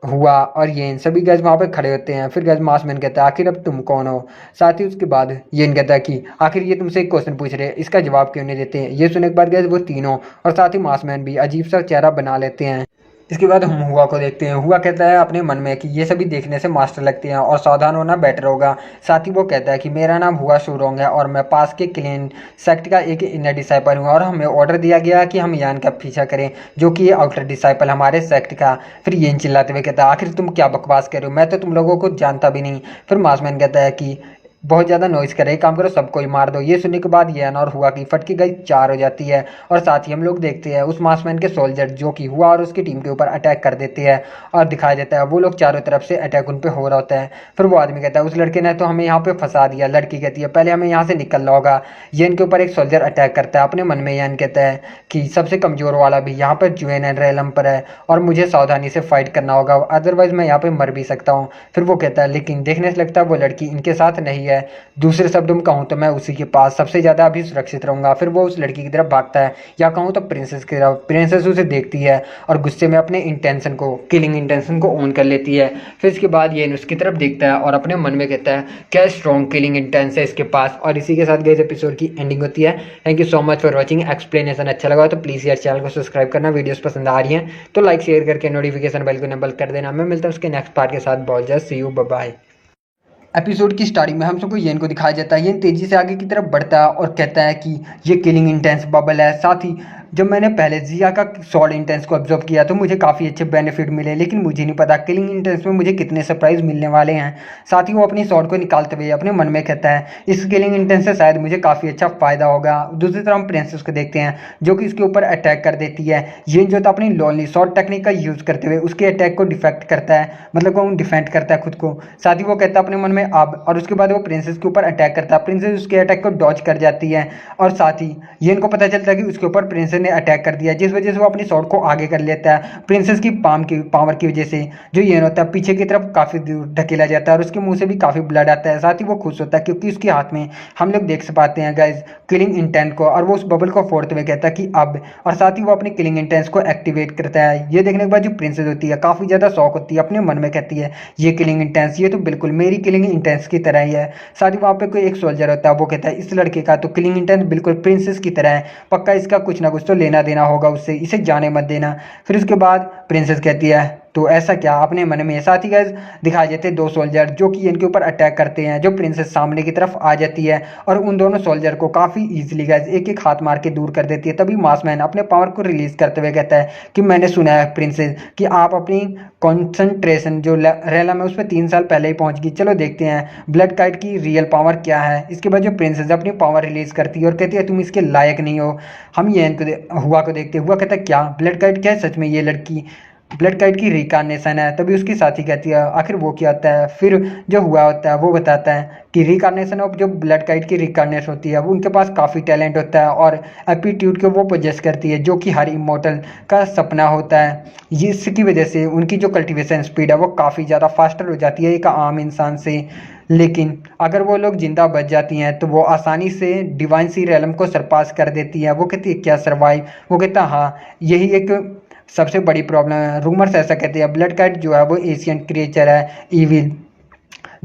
हुआ और येन सभी गैस वहाँ पे खड़े होते हैं। फिर गैस मासमैन कहता है आखिर अब तुम कौन हो। साथ ही उसके बाद येन कहता है कि आखिर ये तुमसे एक क्वेश्चन पूछ रहे हैं, इसका जवाब क्यों नहीं देते हैं। ये सुनने के बाद गैस वो तीनों और साथ ही मासमैन भी अजीब सा चेहरा बना लेते हैं। इसके बाद हम हुआ को देखते हैं। हुआ कहता है अपने मन में कि ये सभी देखने से मास्टर लगते हैं और सावधान होना बेटर होगा। साथ ही वो कहता है कि मेरा नाम हुआ शुरोंग है और मैं पास के क्लीन सेक्ट का एक इनर डिसाइपल हूँ, और हमें ऑर्डर दिया गया कि हम यान का पीछा करें जो कि ये आउटर डिसाइपल हमारे सेक्ट का। फिर येन चिल्लाते हुए कहता है आखिर तुम क्या बकवास कर रहे हो, मैं तो तुम लोगों को जानता भी नहीं। फिर मासमैन कहता है कि बहुत ज़्यादा नॉइज़ करे, काम करो सबको ही मार दो। ये सुनने के बाद येन और हुआ की फटकी गई 4 हो जाती है, और साथ ही हम लोग देखते हैं उस मासमैन के सोल्जर जो कि हुआ और उसकी टीम के ऊपर अटैक कर देते हैं, और दिखाया जाता है वो लोग चारों तरफ से अटैक उन पे हो रहा होता है। फिर वो आदमी कहता है उस लड़के ने तो हमें यहाँ पे फंसा दिया। लड़की कहती है पहले हमें यहाँ से निकलना होगा। येन के ऊपर एक सोल्जर अटैक करता है। अपने मन में येन कहता है कि सबसे कमज़ोर वाला भी यहाँ पर जुएन एंड रेलम पर है, और मुझे सावधानी से फाइट करना होगा, अदरवाइज मैं यहाँ पे मर भी सकता हूँ। फिर वो कहता है लेकिन देखने से लगता है वो लड़की इनके साथ नहीं है, दूसरे शब्दों में कहूँ तो मैं उसी के पास सबसे ज़्यादा अभी सुरक्षित रहूँगा। फिर वो उस लड़की की तरफ भागता है, या कहूँ तो प्रिंसेस की तरफ। प्रिंसेस उसे देखती है और गुस्से में अपने इंटेंशन को किलिंग इंटेंशन को ऑन कर लेती है। फिर इसके बाद ये उसकी तरफ देखता है और अपने मन में कहता है क्या स्ट्रॉन्ग किलिंग इंटेंस है इसके पास। और इसी के साथ गए एपिसोड की एंडिंग होती है। Thank you so much for watching. Explanation अच्छा लगा तो प्लीज़ यार चैनल को सब्सक्राइब करना, वीडियोस पसंद आ रही हैं तो लाइक शेयर करके नोटिफिकेशन बेल को इनेबल कर देना। मैं मिलता हूँ उसके नेक्स्ट पार्ट के साथ। बहुत जल्द, सी यू, बाय बाय। एपिसोड की स्टार्टिंग में हम सबको येन को दिखाया जाता है। येन तेजी से आगे की तरफ बढ़ता है और कहता है कि ये किलिंग इंटेंस बबल है। साथ ही जब मैंने पहले जिया का सॉल्ड इंटेंस को ऑब्जर्व किया तो मुझे काफ़ी अच्छे बेनिफिट मिले, लेकिन मुझे नहीं पता किलिंग इंटेंस में मुझे कितने सरप्राइज मिलने वाले हैं। साथ ही वो अपनी सॉर्ड को निकालते हुए अपने मन में कहता है इस किलिंग इंटेंस से शायद मुझे काफ़ी अच्छा फ़ायदा होगा। दूसरी तरफ हम प्रिंसेस को देखते हैं जो कि इसके ऊपर अटैक कर देती है। ये जो था अपनी लॉन्ली शॉर्ट टेक्निक का यूज़ करते हुए उसके अटैक को डिफेक्ट करता है, मतलब वो डिफेंड करता है खुद को। साथ ही वो कहता है अपने मन में अब, और उसके बाद वो प्रिंसेस के ऊपर अटैक करता है। प्रिंसेस उसके अटैक को डॉज कर जाती है, और साथ ही येन को पता चलता है कि उसके ऊपर प्रिंसेस प्रिंसेस ने अटैक कर दिया, जिस वजह से वो अपनी शॉट को आगे कर लेता है। प्रिंसेस की पावर की वजह से जो येन होता है पीछे की तरफ काफ़ी दूर ढकेला जाता है और उसके मुंह से भी काफ़ी ब्लड आता है। साथ ही वो खुश होता है क्योंकि उसके हाथ में हम लोग देख पाते हैं गाइज किलिंग इंटेंट को, और वो उस बबल को फोड़ते हुए कहता है कि अब, और साथ ही वो अपनी किलिंग इंटेंस को एक्टिवेट करता है। ये देखने के बाद जो प्रिंसेस होती है काफ़ी ज़्यादा शौक होती है, अपने मन में कहती है ये किलिंग इंटेंस, ये तो बिल्कुल मेरी किलिंग इंटेंस की तरह ही है। साथ ही वहाँ पे कोई एक सोल्जर होता है, वो कहता है इस लड़के का तो किलिंग इंटेंस बिल्कुल प्रिंसेस की तरह है, पक्का इसका कुछ ना कुछ तो लेना देना होगा उससे, इसे जाने मत देना। फिर उसके बाद प्रिंसेस कहती है तो ऐसा क्या अपने मन में। साथ ही गाइस दिखाए जाते हैं दो सोल्जर जो कि इनके ऊपर अटैक करते हैं, जो प्रिंसेस सामने की तरफ आ जाती है और उन दोनों सोल्जर को काफ़ी इजीली गाइस एक एक हाथ मार के दूर कर देती है। तभी मासमैन अपने पावर को रिलीज करते हुए कहता है कि मैंने सुना है प्रिंसेस कि आप अपनी कॉन्सेंट्रेशन जो रेलम है उस पर 3 साल पहले ही पहुंच गई, चलो देखते हैं ब्लड काइट की रियल पावर क्या है। इसके बाद जो प्रिंसेस अपनी पावर रिलीज करती है और कहती है तुम इसके लायक नहीं हो। हम ये हुआ को देखते, हुआ कहता है क्या ब्लड काइट क्या है सच में, ये लड़की ब्लड काइट की रिकार्नेशन है। तभी उसकी साथी कहती है आखिर वो क्या होता है। फिर जो हुआ होता है वो बताता है कि रिकार्नेशन ऑफ जो ब्लड काइट की रिकार्नेशन होती है वो उनके पास काफ़ी टैलेंट होता है और एप्टीट्यूड को वो पोजेस करती है जो कि हर इमोर्टल का सपना होता है। इसकी वजह से उनकी जो कल्टीवेशन स्पीड है वो काफ़ी ज़्यादा फास्टर हो जाती है एक आम इंसान से। लेकिन अगर वो लोग जिंदा बच जाती हैं तो वो आसानी से डिवाइन सी रेलम को सरपास कर देती है। वो कहती है क्या सर्वाइव, वो कहता है हाँ यही एक सबसे बड़ी प्रॉब्लम है। रूमर्स ऐसा कहते हैं ब्लड काइट जो है वो एशियन क्रिएचर है इविल,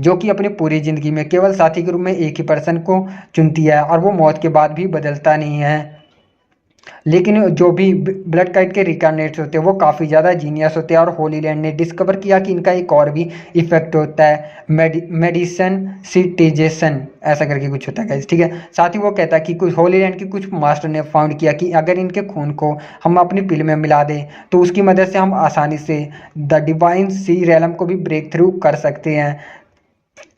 जो कि अपनी पूरी ज़िंदगी में केवल साथी के रूप में एक ही पर्सन को चुनती है और वो मौत के बाद भी बदलता नहीं है। लेकिन जो भी ब्लड काइट के रिकार्नेट्स होते हैं वो काफ़ी ज़्यादा जीनियस होते हैं और होली लैंड ने डिस्कवर किया कि इनका एक और भी इफेक्ट होता है मेडिसन सिटिजेशन ऐसा करके कुछ होता है गाइस, ठीक है। साथ ही वो कहता है कि कुछ होली लैंड के कुछ मास्टर ने फाउंड किया कि अगर इनके खून को हम अपनी पिल में मिला दें तो उसकी मदद से हम आसानी से द डिवाइन सी रेलम को भी ब्रेक थ्रू कर सकते हैं।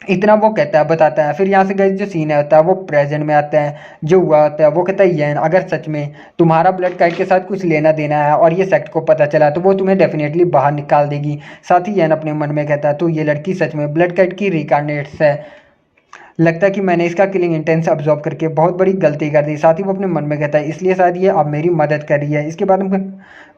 इतना वो कहता है बताता है। फिर यहाँ से गए जो सीन है होता है वो प्रेजेंट में आता है। जो हुआ होता है वो कहता है येन अगर सच में तुम्हारा ब्लड काइट के साथ कुछ लेना देना है और ये सेक्ट को पता चला तो वो तुम्हें डेफिनेटली बाहर निकाल देगी। साथ ही येन अपने मन में कहता है तो ये लड़की सच में ब्लड काइट की रिकार्नेट्स है, लगता है कि मैंने इसका किलिंग इंटेंस अब्जॉर्ब करके बहुत बड़ी गलती कर दी। साथ ही वो अपने मन में कहता है इसलिए शायद ये अब मेरी मदद कर रही है। इसके बाद हम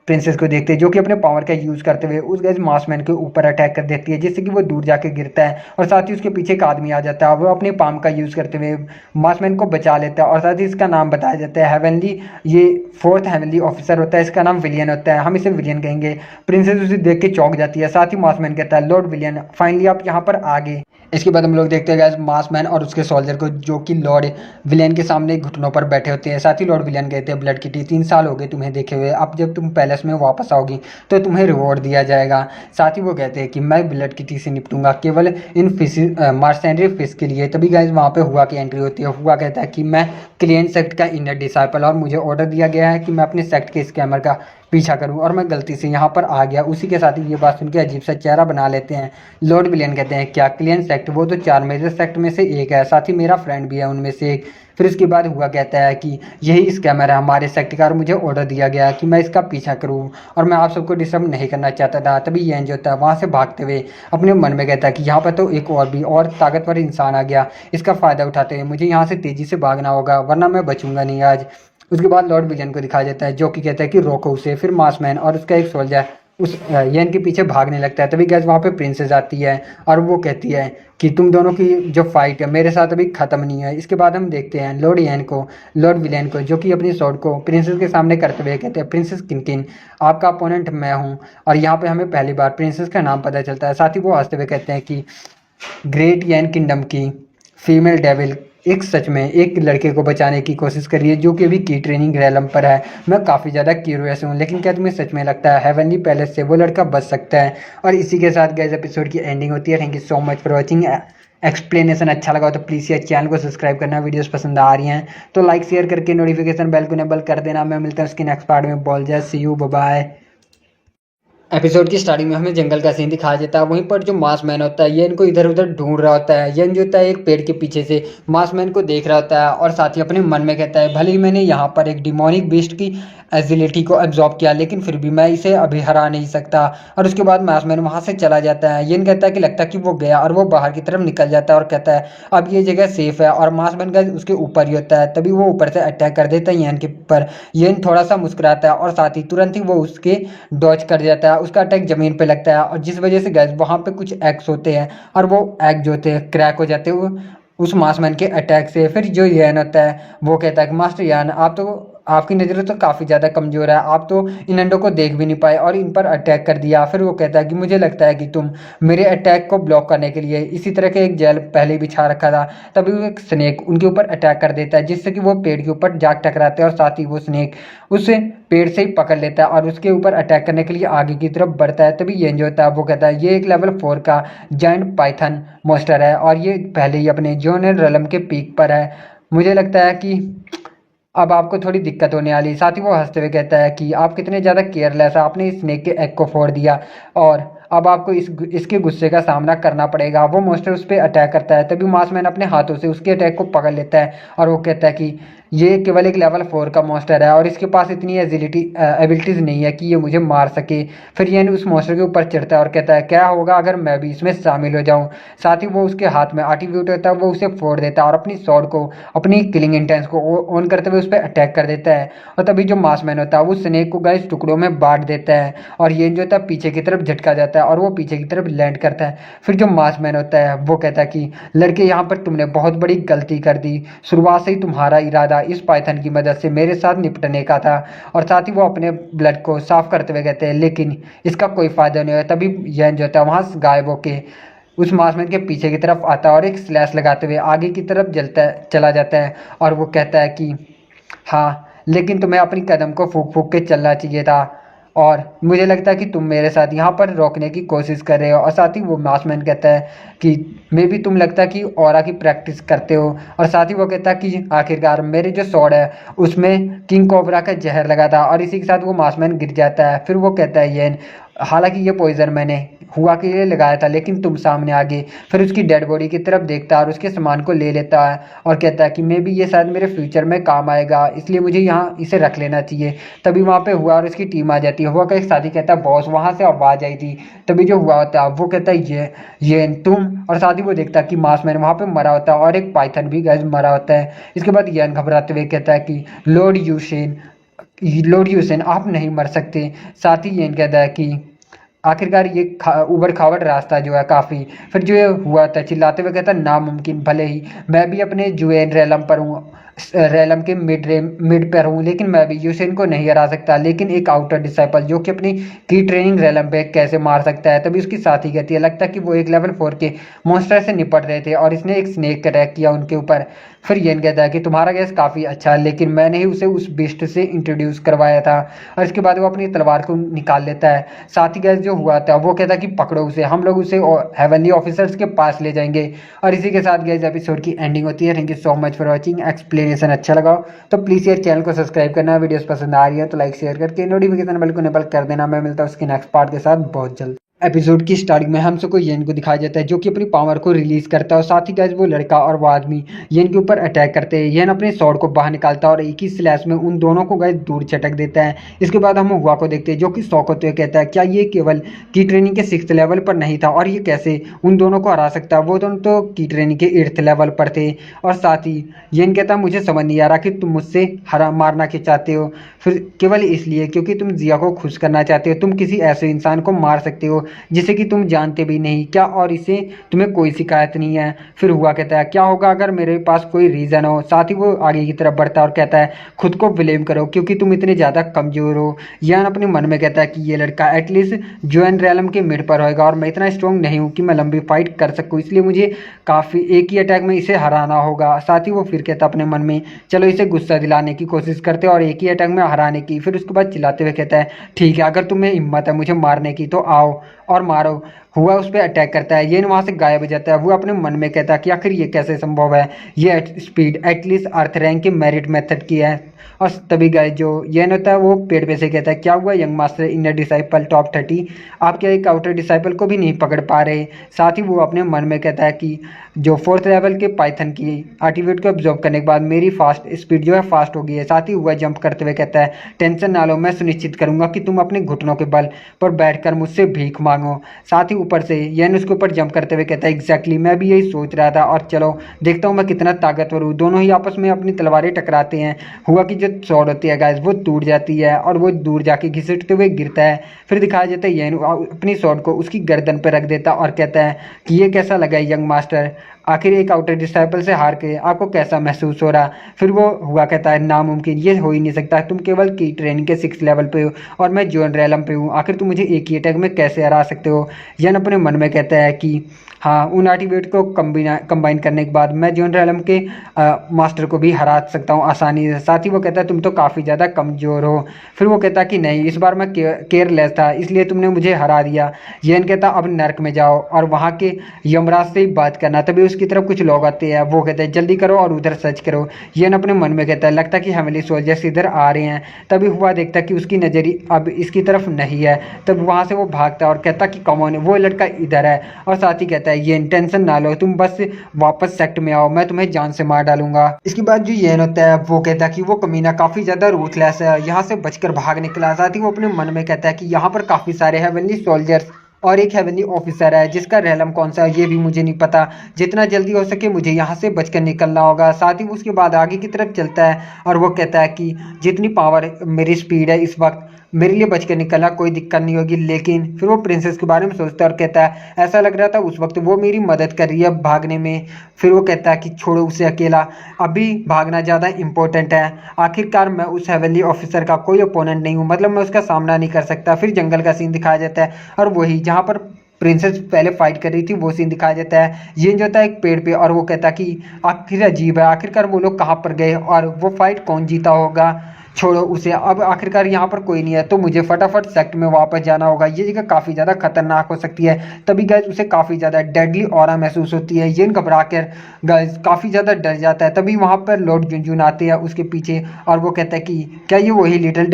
प्रिंसेस को देखते हैं जो कि अपने पावर का यूज़ करते हुए उस गैस मासमैन के ऊपर अटैक कर देती है जिससे कि वो दूर जाके गिरता है और साथ ही उसके पीछे एक आदमी आ जाता है। वो अपने पाम का यूज़ करते हुए मासमैन को बचा लेता है और साथ ही इसका नाम बताया जाता है हेवनली, ये 4th हेवनली ऑफिसर होता है, इसका नाम विलियन होता है, हम इसे विलियन कहेंगे। प्रिंसेस उसे देख के चौंक जाती है। साथ ही मासमैन कहता है लॉर्ड विलियन फाइनली आप यहाँ पर आ गए। इसके बाद हम लोग देखते हैं गैस मासमैन और उसके सोल्जर को जो कि लॉर्ड विलियन के सामने घुटनों पर बैठे होते हैं। साथ ही लॉर्ड विलियन कहते हैं ब्लड किटी 3 साल हो गए तुम्हें देखे हुए, अब जब तुम पैलेस में वापस आओगी तो तुम्हें रिवॉर्ड दिया जाएगा। साथ ही वो कहते हैं कि मैं ब्लड किटी से निपटूंगा केवल इन मार्सेंड्री फिश के लिए। तभी गाइस वहाँ पे हुआ की एंट्री होती है। हुआ कहता है कि मैं क्लियन सेक्ट का इनर डिसाइपल और मुझे ऑर्डर दिया गया है कि मैं अपने सेक्ट के स्कैमर का पीछा करूं और मैं गलती से यहाँ पर आ गया। उसी के साथ ही ये बात सुन के अजीब सा चेहरा बना लेते हैं। लॉर्ड विलियन कहते हैं क्या क्लियन सेक्ट, वो तो 4 मेजर सेक्ट में से एक है, साथ ही मेरा फ्रेंड भी है उनमें से एक। फिर इसके बाद हुआ कहता है कि यही स्कैमर है हमारे सेक्ट का और मुझे ऑर्डर दिया गया कि मैं इसका पीछा करूं और मैं आप सबको डिस्टर्ब नहीं करना चाहता था। तभी येन जो होता है वहाँ से भागते हुए अपने मन में कहता है कि यहाँ पर तो एक और भी और ताकतवर इंसान आ गया, इसका फ़ायदा उठाते हुए मुझे यहाँ से तेज़ी से भागना होगा वरना मैं बचूंगा नहीं आज। उसके बाद लॉर्ड विलियन को दिखाया जाता है जो कि कहता है कि रोको उसे। फिर मासमैन और उसका एक सोल्जर उस येन के पीछे भागने लगता है। तभी गैस वहाँ पे प्रिंसेस आती है और वो कहती है कि तुम दोनों की जो फाइट है मेरे साथ अभी ख़त्म नहीं है। इसके बाद हम देखते हैं लॉर्ड येन को, लॉर्ड विलियन को, जो कि अपनी स्वॉर्ड को प्रिंसेस के सामने करते हुए कहते हैं प्रिंसेस किनकिन आपका अपोनेंट मैं हूँ। और यहाँ पे हमें पहली बार प्रिंसेस का नाम पता चलता है। साथ ही वो हंसते हुए कहते हैं कि ग्रेट येन किंगडम की फीमेल डेविल एक सच में एक लड़के को बचाने की कोशिश कर रही है जो कि अभी की ट्रेनिंग रेलम पर है। मैं काफ़ी ज़्यादा क्यूरियस हूँ, लेकिन क्या तुम्हें सच में लगता है हेवनली पैलेस से वो लड़का बच सकता है। और इसी के साथ गाइस एपिसोड की एंडिंग होती है। Thank you so much for watching. Explanation अच्छा लगा तो प्लीज़ यार चैनल को सब्सक्राइब करना, वीडियोस पसंद आ रही हैं तो लाइक शेयर करके नोटिफिकेशन बेल को इनेबल कर देना। मैं मिलता हूँ उसके नेक्स्ट पार्ट में। बोल जा सी यू बाय। एपिसोड की स्टार्टिंग में हमें जंगल का सीन दिखाया जाता है। वहीं पर जो मासमैन होता है ये इनको इधर उधर ढूंढ रहा होता है। ये जो होता है एक पेड़ के पीछे से मासमैन को देख रहा होता है और साथ ही अपने मन में कहता है भले ही मैंने यहाँ पर एक डिमोनिक बीस्ट की एजिलिटी को एब्जॉर्ब किया, लेकिन फिर भी मैं इसे अभी हरा नहीं सकता। और उसके बाद मार्समैन वहाँ से चला जाता है। येन कहता है कि लगता है कि वो गया, और वो बाहर की तरफ निकल जाता है और कहता है अब ये जगह सेफ है। और मार्समैन का उसके ऊपर ही होता है, तभी वो ऊपर से अटैक कर देता है येन के ऊपर। येन थोड़ा सा मुस्कुराता है और साथ ही तुरंत ही वो उसके डॉज कर जाता है। उसका अटैक जमीन पे लगता है, और जिस वजह से गैस वहाँ पे कुछ एग्स होते हैं, और वो एग जो होते हैं क्रैक हो जाते हैं उस मार्समैन के अटैक से। फिर जो येन होता है वो कहता है कि मास्टर यान, आप तो आपकी नज़रें तो काफ़ी ज़्यादा कमज़ोर है, आप तो इन अंडों को देख भी नहीं पाए और इन पर अटैक कर दिया। फिर वो कहता है कि मुझे लगता है कि तुम मेरे अटैक को ब्लॉक करने के लिए इसी तरह के एक जेल पहले बिछा रखा था। तभी वो एक स्नेक उनके ऊपर अटैक कर देता है, जिससे कि वो पेड़ के ऊपर जाग टकराते हैं, और साथ ही वो स्नेक उसे पेड़ से ही पकड़ लेता है और उसके ऊपर अटैक करने के लिए आगे की तरफ बढ़ता है। तभी ये जो होता है वो कहता है ये एक लेवल 4 का जायंट पाइथन मॉन्स्टर है, और ये पहले ही अपने जोनल रलम के पीक पर है। मुझे लगता है कि अब आपको थोड़ी दिक्कत होने वाली। साथ ही वो हंसते हुए कहता है कि आप कितने ज़्यादा केयरलेस है, आपने इस स्नेक के एग को फोड़ दिया, और अब आपको इसके गुस्से का सामना करना पड़ेगा। वो मॉन्स्टर उस पर अटैक करता है, तभी मार्समैन अपने हाथों से उसके अटैक को पकड़ लेता है, और वो कहता है कि ये केवल एक लेवल 4 का मॉन्स्टर है, और इसके पास इतनी एबिलिटीज़ नहीं है कि ये मुझे मार सके। फिर ये उस मॉन्स्टर के ऊपर चढ़ता है और कहता है क्या होगा अगर मैं भी इसमें शामिल हो जाऊँ। साथ ही वो उसके हाथ में आर्टिब्यूट होता है, वो उसे फोड़ देता है और अपनी स्वॉर्ड को, अपनी किलिंग इंटेंस को ऑन करते हुए उस पर अटैक कर देता है। और तभी जो मार्समैन होता है वो स्नेक को गाइस टुकड़ों में बांट देता है, और ये जो होता है पीछे की तरफ झटका जाता है और वो पीछे की तरफ लैंड करता है। फिर जो मार्समैन होता है वो कहता है कि लड़के यहाँ पर तुमने बहुत बड़ी गलती कर दी, शुरुआत से ही तुम्हारा इरादा इस पाइथन की मदद से मेरे साथ निपटने का था। और साथ ही वो अपने ब्लड को साफ करते हुए कहते हैं लेकिन इसका कोई फायदा नहीं हुआ। तभी यह जो होता है वहाँ गायब होके उस मार्समैन के पीछे की तरफ आता है और एक स्लैश लगाते हुए आगे की तरफ चला जाता है, और वो कहता है कि हाँ, लेकिन तुम्हें अपनी कदम को फूक फूक के चलना चाहिए था, और मुझे लगता है कि तुम मेरे साथ यहाँ पर रोकने की कोशिश कर रहे हो। और साथ ही वो मार्समैन कहता है कि मे भी तुम लगता है कि ऑरा की प्रैक्टिस करते हो। और साथ ही वो कहता है कि आखिरकार मेरे जो स्वॉर्ड है उसमें किंग कोबरा का जहर लगा था, और इसी के साथ वो मार्समैन गिर जाता है। फिर वो कहता है ये हालांकि ये पॉइजन मैंने हुआ के लिए लगाया था, लेकिन तुम सामने आ गए। फिर उसकी डेड बॉडी की तरफ देखता है और उसके सामान को ले लेता है, और कहता है कि मे भी ये शायद मेरे फ्यूचर में काम आएगा, इसलिए मुझे यहाँ इसे रख लेना चाहिए। तभी वहाँ पे हुआ और उसकी टीम आ जाती है। हुआ का एक साथी कहता है बॉस, वहाँ से आवाज़ आई थी। तभी जो हुआ होता है वो कहता है ये तुम, और साथ ही वो देखता है कि मार्समैन वहाँ पे मरा होता है और एक पाइथन भी गैस मरा होता है। इसके बाद येन घबराते हुए कहता है कि लॉर्ड यूसेन आप नहीं मर सकते। साथ ही येन कहता है कि आखिरकार ये उबड़ खाबड़ रास्ता जो है काफ़ी। फिर जो ये हुआ था चिल्लाते हुए कहता नामुमकिन, भले ही मैं भी अपने जुएन रैलम पर हूँ, रैलम के मिड पर हूँ, लेकिन मैं भी यूसेन को नहीं हरा सकता। लेकिन एक आउटर डिसाइपल जो कि अपनी की ट्रेनिंग रैलम पे कैसे मार सकता है। तभी उसकी साथी कहती है लगता है कि वो एक लेवल 4 के मॉन्स्टर से निपट रहे थे और इसने एक स्नेक अटैक किया उनके ऊपर। फिर येन कहता है कि तुम्हारा गैस काफ़ी अच्छा है, लेकिन मैंने ही उसे उस बिस्ट से इंट्रोड्यूस करवाया था। और इसके बाद वो अपनी तलवार को निकाल लेता है। साथ ही गैस जो हुआ था वो कहता है कि पकड़ो उसे, हम लोग उसे हेवनली ऑफिसर्स के पास ले जाएंगे। और इसी के साथ गैस एपिसोड की एंडिंग होती है। Thank you so much for watching. Explanation अच्छा लगा तो प्लीज़ यार चैनल को सब्सक्राइब करना, वीडियोस पसंद आ रही है तो लाइक शेयर करके नोटिफिकेशन बेल को इनेबल कर देना। मैं मिलता हूँ उसके नेक्स्ट पार्ट के साथ बहुत जल्द। एपिसोड की स्टार्टिंग में हम सबको येन को दिखाया जाता है जो कि अपनी पावर को रिलीज करता है, और साथ ही गाइस वो लड़का और वो आदमी येन के ऊपर अटैक करते हैं। येन अपने स्वॉर्ड को बाहर निकालता है और एक ही स्लैश में उन दोनों को गाइस दूर झटक देता है। इसके बाद हम हुआ को देखते हैं जो कि शॉक होते हुए कहता है क्या ये केवल की ट्रेनिंग के 6th लेवल पर नहीं था, और ये कैसे उन दोनों को हरा सकता है, वो दोनों तो की ट्रेनिंग के 8th लेवल पर थे। और साथ ही येन कहता है मुझे समझ नहीं आ रहा कि तुम मुझसे हरा मारना क्यों चाहते हो, फिर केवल इसलिए क्योंकि तुम जिया को खुश करना चाहते हो। तुम किसी ऐसे इंसान को मार सकते हो जिसे कि तुम जानते भी नहीं क्या, और इसे तुम्हें कोई शिकायत नहीं है। फिर हुआ कहता है क्या होगा अगर मेरे पास कोई रीज़न हो। साथ ही वो आगे की तरफ बढ़ता है और कहता है खुद को ब्लेम करो क्योंकि तुम इतने ज़्यादा कमज़ोर हो। यान अपने मन में कहता है कि ये लड़का एटलीस्ट जोएन रैलम के मिड पर होएगा, और मैं इतना स्ट्रॉन्ग नहीं हूँ कि मैं लंबी फाइट कर सकूँ, इसलिए मुझे काफ़ी एक ही अटैक में इसे हराना होगा। साथ ही वो फिर कहता अपने मन में चलो इसे गुस्सा दिलाने की कोशिश करते और एक ही अटैक में हराने की। फिर उसके बाद चिल्लाते हुए कहता है ठीक है, अगर तुम्हें हिम्मत है मुझे मारने की तो आओ और मारो। हुआ उस पर अटैक करता है। येन वहाँ से गायब हो जाता है। वो अपने मन में कहता है कि आखिर ये कैसे संभव है, ये स्पीड एटलीस्ट अर्थ रैंक के मेरिट मेथड की है। और तभी गाइस जो येन होता है वो पेड़ पे से कहता है, क्या हुआ young master inner disciple top 30, आप क्या एक आउटर डिसाइपल को भी नहीं पकड़ पा रहे। साथ ही वो अपने मन में कहता है कि जो 4th लेवल के पाइथन की एट्रीब्यूट को ऑब्जर्व करने के बाद मेरी फास्ट स्पीड जो है फास्ट हो गई है। साथ ही वह जंप करते हुए कहता है, टेंशन ना लो, मैं सुनिश्चित करूंगा कि तुम अपने घुटनों के बल पर बैठकर मुझसे भीख मांगो। साथ ही ऊपर से येन उसके ऊपर जंप करते हुए कहता है, एग्जैक्टली मैं भी यही सोच रहा था, और चलो देखता हूँ मैं कितना ताकतवर हूँ। दोनों ही आपस में अपनी तलवारें टकराते हैं। हुआ कि जो स्वॉर्ड होती है गाइस वो टूट जाती है और वो दूर जाके घिसटते हुए गिरता है। फिर दिखाया जाता है येन अपनी स्वॉर्ड को उसकी गर्दन पर रख देता और कहता है कि ये कैसा लगा यंग मास्टर, आखिर एक आउटर डिसाइपल से हार के आपको कैसा महसूस हो रहा। फिर वो हुआ कहता है, नामुमकिन, ये हो ही नहीं सकता, तुम केवल की ट्रेनिंग के 6th लेवल पे हो और मैं जोन रैलम पे हूँ, आखिर तुम मुझे एक ही अटैक में कैसे हरा सकते हो। यन अपने मन में कहता है कि हाँ, उन एट्रीब्यूट को कंबाइन करने के बाद मैं जोन रैलम के मास्टर को भी हरा सकता हूँ आसानी से। साथ ही वो कहता है, तुम तो काफ़ी ज़्यादा कमज़ोर हो। फिर वो कहता है कि नहीं, इस बार मैं केयरलेस था इसलिए तुमने मुझे हरा दिया। येन कहता अब नर्क में जाओ और वहाँ के यमराज से ही बात करना। तभी उसकी तरफ कुछ लोग आते हैं। वो कहते हैं जल्दी करो और उधर सर्च करो। येन अपने मन में कहता है, लगता है कि हेवनली सोल्जर्स इधर आ रहे हैं। तभी हुआ देखता कि उसकी नज़री अब इसकी तरफ नहीं है। तब वहाँ से वो भागता और कहता कि कौन है, वो लड़का इधर है। और साथ ही कहता है, ये टेंशन ना लो, तुम बस वापस सेक्ट में आओ, मैं तुम्हें जान से मार डालूंगा। इसके बाद जो येन होता है वो कहता है कि वो कमीना काफी ज्यादा रूथलेस है, यहाँ से बचकर भाग निकला। साथ ही वो अपने मन में कहता है कि यहाँ पर काफी सारे हेवनली सोल्जर्स और एक हेवनली ऑफिसर है जिसका रैलम कौन सा है ये भी मुझे नहीं पता। जितना जल्दी हो सके मुझे यहाँ से बचकर निकलना होगा। साथ ही उसके बाद आगे की तरफ चलता है और वो कहता है कि जितनी पावर मेरी स्पीड है इस वक्त मेरे लिए बचकर निकलना कोई दिक्कत नहीं होगी। लेकिन फिर वो प्रिंसेस के बारे में सोचता है और कहता है, ऐसा लग रहा था उस वक्त वो मेरी मदद कर रही है भागने में। फिर वो कहता है कि छोड़ो उसे अकेला, अभी भागना ज़्यादा इंपॉर्टेंट है। आखिरकार मैं उस हेवनली ऑफिसर का कोई ओपोनेंट नहीं हूँ, मतलब मैं उसका सामना नहीं कर सकता। फिर जंगल का सीन दिखाया जाता है और वही जहाँ पर प्रिंसेस पहले फाइट कर रही थी वो सीन दिखाया जाता है। ये जो होता है एक पेड़ पे, और वो कहता कि आखिर अजीब है, आखिरकार वो लोग कहाँ पर गए और वो फाइट कौन जीता होगा। छोड़ो उसे, अब आखिरकार यहाँ पर कोई नहीं है तो मुझे फटाफट सेक्ट में वापस जाना होगा। ये जगह काफ़ी ज़्यादा खतरनाक हो सकती है। तभी गैस उसे काफ़ी ज़्यादा डेडली ऑरा महसूस होती है। ये घबरा कर गैस काफ़ी ज़्यादा डर जाता है। तभी वहाँ पर लॉर्ड जुनजुन आते हैं उसके पीछे और वो कहता है कि क्या ये वही लिटिल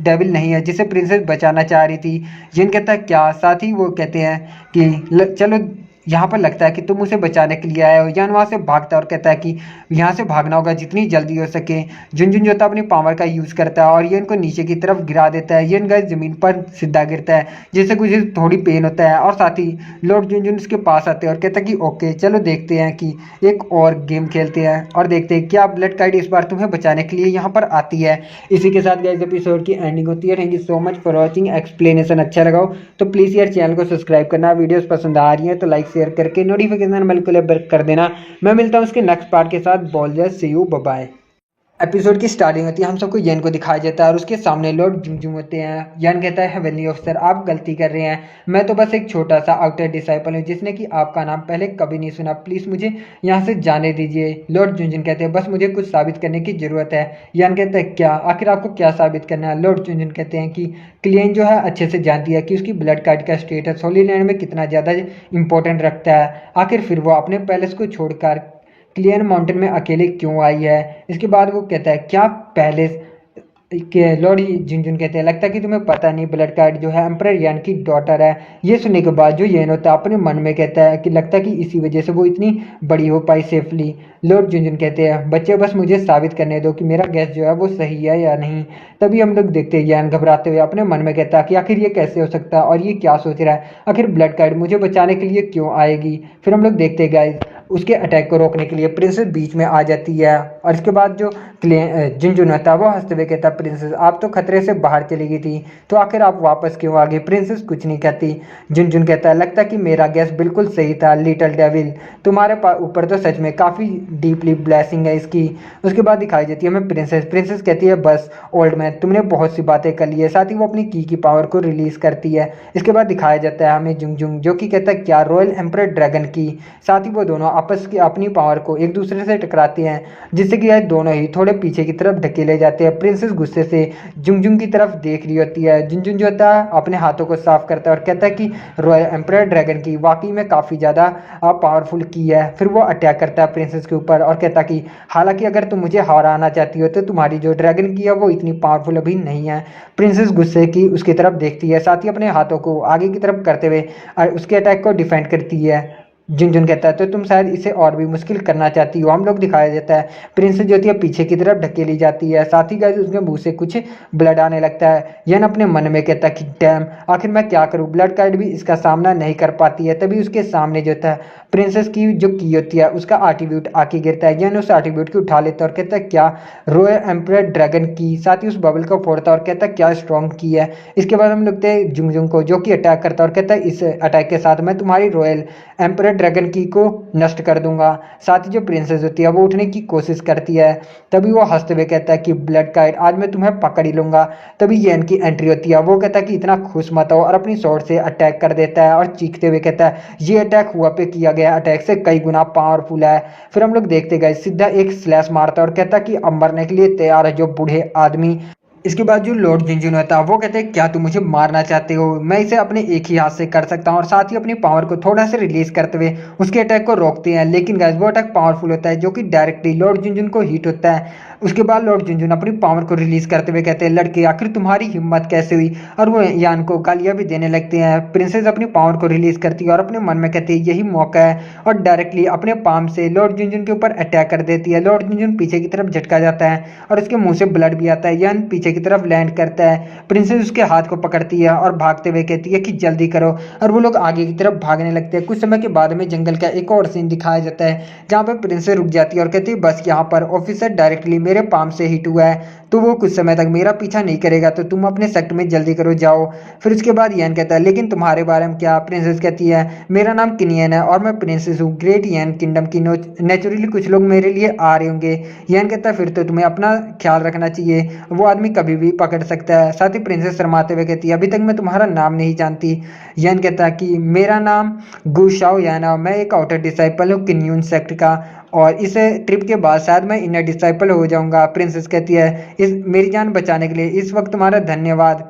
डेविल नहीं है जिसे प्रिंसेस बचाना चाह रही थी। जिन कहता है क्या। साथ ही वो कहते हैं कि चलो यहाँ पर लगता है कि तुम उसे बचाने के लिए आए हो। यान वहाँ से भागता है और कहता है कि यहाँ से भागना होगा जितनी जल्दी हो सके। झुनझुन जो था अपनी पावर का यूज़ करता है और ये इनको नीचे की तरफ गिरा देता है। ये इनका ज़मीन पर सीधा गिरता है जिससे कुछ थोड़ी पेन होता है। और साथ ही लॉर्ड झुनझुन उसके पास आते हैं और कहता है कि ओके चलो देखते हैं कि एक और गेम खेलते हैं और देखते हैं क्या ब्लड काइड इस बार तुम्हें बचाने के लिए यहाँ पर आती है। इसी के साथ गाइस एपिसोड की एंडिंग होती है। Thank you so much for watching. Explanation अच्छा लगा हो तो प्लीज़ यार चैनल को सब्सक्राइब करना। वीडियोस पसंद आ रही है तो लाइक शेयर करके नोटिफिकेशन बेल को लेकर कर देना। मैं मिलता हूँ उसके नेक्स्ट पार्ट के साथ। बॉल just see you, bye bye. Episode की स्टार्टिंग होती है, हम सबको येन को दिखाया जाता है और उसके सामने लॉर्ड जुमजुम होते हैं। येन कहता है हेवनली ऑफिसर आप गलती कर रहे हैं, मैं तो बस एक छोटा सा आउटर डिसाइपल हूँ जिसने कि आपका नाम पहले कभी नहीं सुना, प्लीज़ मुझे यहाँ से जाने दीजिए। लॉर्ड जुनजुन कहते हैं बस मुझे कुछ साबित करने की ज़रूरत है। येन कहता है क्या, आखिर आपको क्या साबित करना है। लॉर्ड जुनजुन कहते हैं कि क्लियन जो है अच्छे से जानती है कि उसकी ब्लड कार्ड का स्टेटस होली लैंड में कितना ज़्यादा इंपॉर्टेंट रखता है। आखिर फिर वो अपने पैलेस को छोड़कर क्लियर माउंटेन में अकेले क्यों आई है। इसके बाद वो कहता है क्या पहले के लॉर्ड झुनझुन कहते हैं लगता है कि तुम्हें पता नहीं ब्लड कार्ड जो है एम्परर यान की डॉटर है। ये सुनने के बाद जो येन होता है अपने मन में कहता है कि लगता है कि इसी वजह से वो इतनी बड़ी हो पाई सेफली। लॉर्ड झुनझुन कहते हैं बच्चे बस मुझे साबित करने दो कि मेरा गैस जो है वो सही है या नहीं। तभी हम लोग देखते हैं यान घबराते हुए अपने मन में कहता है कि आखिर ये कैसे हो सकता है और ये क्या सोच रहा है, आखिर ब्लड कार्ड मुझे बचाने के लिए क्यों आएगी। फिर हम लोग देखते हैं गाइस उसके अटैक को रोकने के लिए प्रिंसेस बीच में आ जाती है और इसके बाद जो झुनझुन होता है वो हंसते हुए कहता है प्रिंसेस आप तो खतरे से बाहर चली गई थी तो आखिर आप वापस क्यों आ गई। प्रिंसेस कुछ नहीं कहती। झुनझुन कहता है लगता है कि मेरा गैस बिल्कुल सही था लिटिल डेविल, तुम्हारे ऊपर तो सच में काफ़ी डीपली ब्लेसिंग है इसकी। उसके बाद दिखाई देती है हमें प्रिंसेस। प्रिंसेस कहती है बस ओल्ड मैन तुमने बहुत सी बातें कर ली है। साथ ही वो अपनी की पावर को रिलीज करती है। इसके बाद दिखाया जाता है हमें झुनझुन जो कि कहता है क्या रॉयल एम्परर ड्रैगन की। साथ ही वो दोनों आपस की अपनी पावर को एक दूसरे से टकराते हैं, जिससे कि गाइस दोनों ही थोड़े पीछे की तरफ धकेले जाते हैं। प्रिंसेस गुस्से से जुंगजुंग की तरफ देख रही होती है। जुंगजुंग जो होता है अपने हाथों को साफ करता है और कहता है कि रॉयल एम्परर ड्रैगन की वाकई में काफ़ी ज़्यादा पावरफुल की है। फिर वो अटैक करता है प्रिंसेस के ऊपर और कहता कि हालांकि अगर तुम मुझे हराना चाहती हो तो तुम्हारी जो ड्रैगन की है वो इतनी पावरफुल अभी नहीं है। प्रिंसेस गुस्से की उसकी तरफ देखती है, साथ ही अपने हाथों को आगे की तरफ करते हुए उसके अटैक को डिफेंड करती है। झुनझुन कहता है तो तुम शायद इसे और भी मुश्किल करना चाहती हो। हम लोग दिखाया जाता है प्रिंसेस जो होती है पीछे की तरफ ढकेली जाती है, साथ ही गाइस उसके मुंह से कुछ ब्लड आने लगता है। यन अपने मन में कहता है कि डैम, आखिर मैं क्या करूं, ब्लड कार्ड भी इसका सामना नहीं कर पाती है। तभी उसके सामने जो होता है प्रिंसेस की जो की होती है उसका आर्टिब्यूट आके गिरता है। यन उस आर्टिब्यूट को उठा लेता है और कहता है क्या, रॉयल एम्परर ड्रैगन की। साथ ही उस बबल को फोड़ता है और कहता है क्या स्ट्रॉन्ग की है। इसके बाद हम लगते हैं जुंगजुंग को, जो कि अटैक करता है और कहता है इस अटैक के साथ मैं तुम्हारी रॉयल एम्परर ड्रैगन की को नष्ट कर दूंगा। साथ ही जो प्रिंसेस होती है वो उठने की कोशिश करती है। तभी वो हंसते हुए कहता है कि ब्लड काइट, आज मैं तुम्हें पकड़ ही लूंगा। तभी येन की एंट्री होती है। वो कहता है कि इतना खुश मत हो और अपनी स्वॉर्ड से अटैक कर देता है और चीखते हुए कहता है ये अटैक हुआ पे किया गया अटैक से कई गुना पावरफुल है। फिर हम लोग देखते गए सीधा एक स्लैश मारता है और कहता है कि अब मरने के लिए तैयार है जो बूढ़े आदमी। इसके बाद जो लॉर्ड जिनजुन होता है वो कहते हैं क्या तुम मुझे मारना चाहते हो, मैं इसे अपने एक ही हाथ से कर सकता हूँ। और साथ ही अपनी पावर को थोड़ा सा रिलीज करते हुए उसके अटैक को रोकते हैं। लेकिन गाइस वो अटैक पावरफुल होता है जो कि डायरेक्टली लॉर्ड जिनजुन को हिट होता है। उसके बाद लॉर्ड जिनजुन अपनी पावर को रिलीज करते हुए कहते हैं लड़के आखिर तुम्हारी हिम्मत कैसे हुई, और वो यान को गालियां भी देने लगते हैं। प्रिंसेस अपनी पावर को रिलीज करती है और अपने मन में कहती है यही मौका है, और डायरेक्टली अपने पाम से लॉर्ड जिनजुन के ऊपर अटैक कर देती है। लॉर्ड जिनजुन पीछे की तरफ झटका जाता है और उसके मुंह से ब्लड भी आता है। यान पीछे की तरफ लैंड करता है। प्रिंसेस उसके हाथ को पकड़ती है और भागते हुए कहती है कि जल्दी करो, और वो लोग आगे की तरफ भागने लगते हैं। कुछ समय के बाद में जंगल का एक और सीन दिखाया जाता है जहाँ पर प्रिंसेस रुक जाती है और कहती है बस यहाँ पर ऑफिसर डायरेक्टली मेरे पाम से हिट हुआ है, तो वो कुछ समय तक मेरा पीछा नहीं करेगा, तो तुम अपने सेक्टर में जल्दी करो जाओ। फिर उसके बाद यन कहता है लेकिन तुम्हारे बारे में क्या। प्रिंसेस कहती है मेरा नाम किनियन है और मैं प्रिंसेस हूँ ग्रेट यन किंगडम की। नेचुरली कुछ लोग मेरे लिए आ रहे होंगे। यन कहता है फिर तो तुम्हें अपना ख्याल रखना चाहिए, वो आदमी कभी भी पकड़ सकता है। साथ ही प्रिंसेस शर्माते हुए कहती है अभी तक मैं तुम्हारा नाम नहीं जानती। यन कहता है कि मेरा नाम गुशाओ यान है, मैं एक आउटर डिसाइपल हूँ किन्यून सेक्ट का, और इस ट्रिप के बाद शायद मैं इनर डिसाइपल हो जाऊंगा। प्रिंसेस कहती है इस मेरी जान बचाने के लिए इस वक्त तुम्हारा धन्यवाद।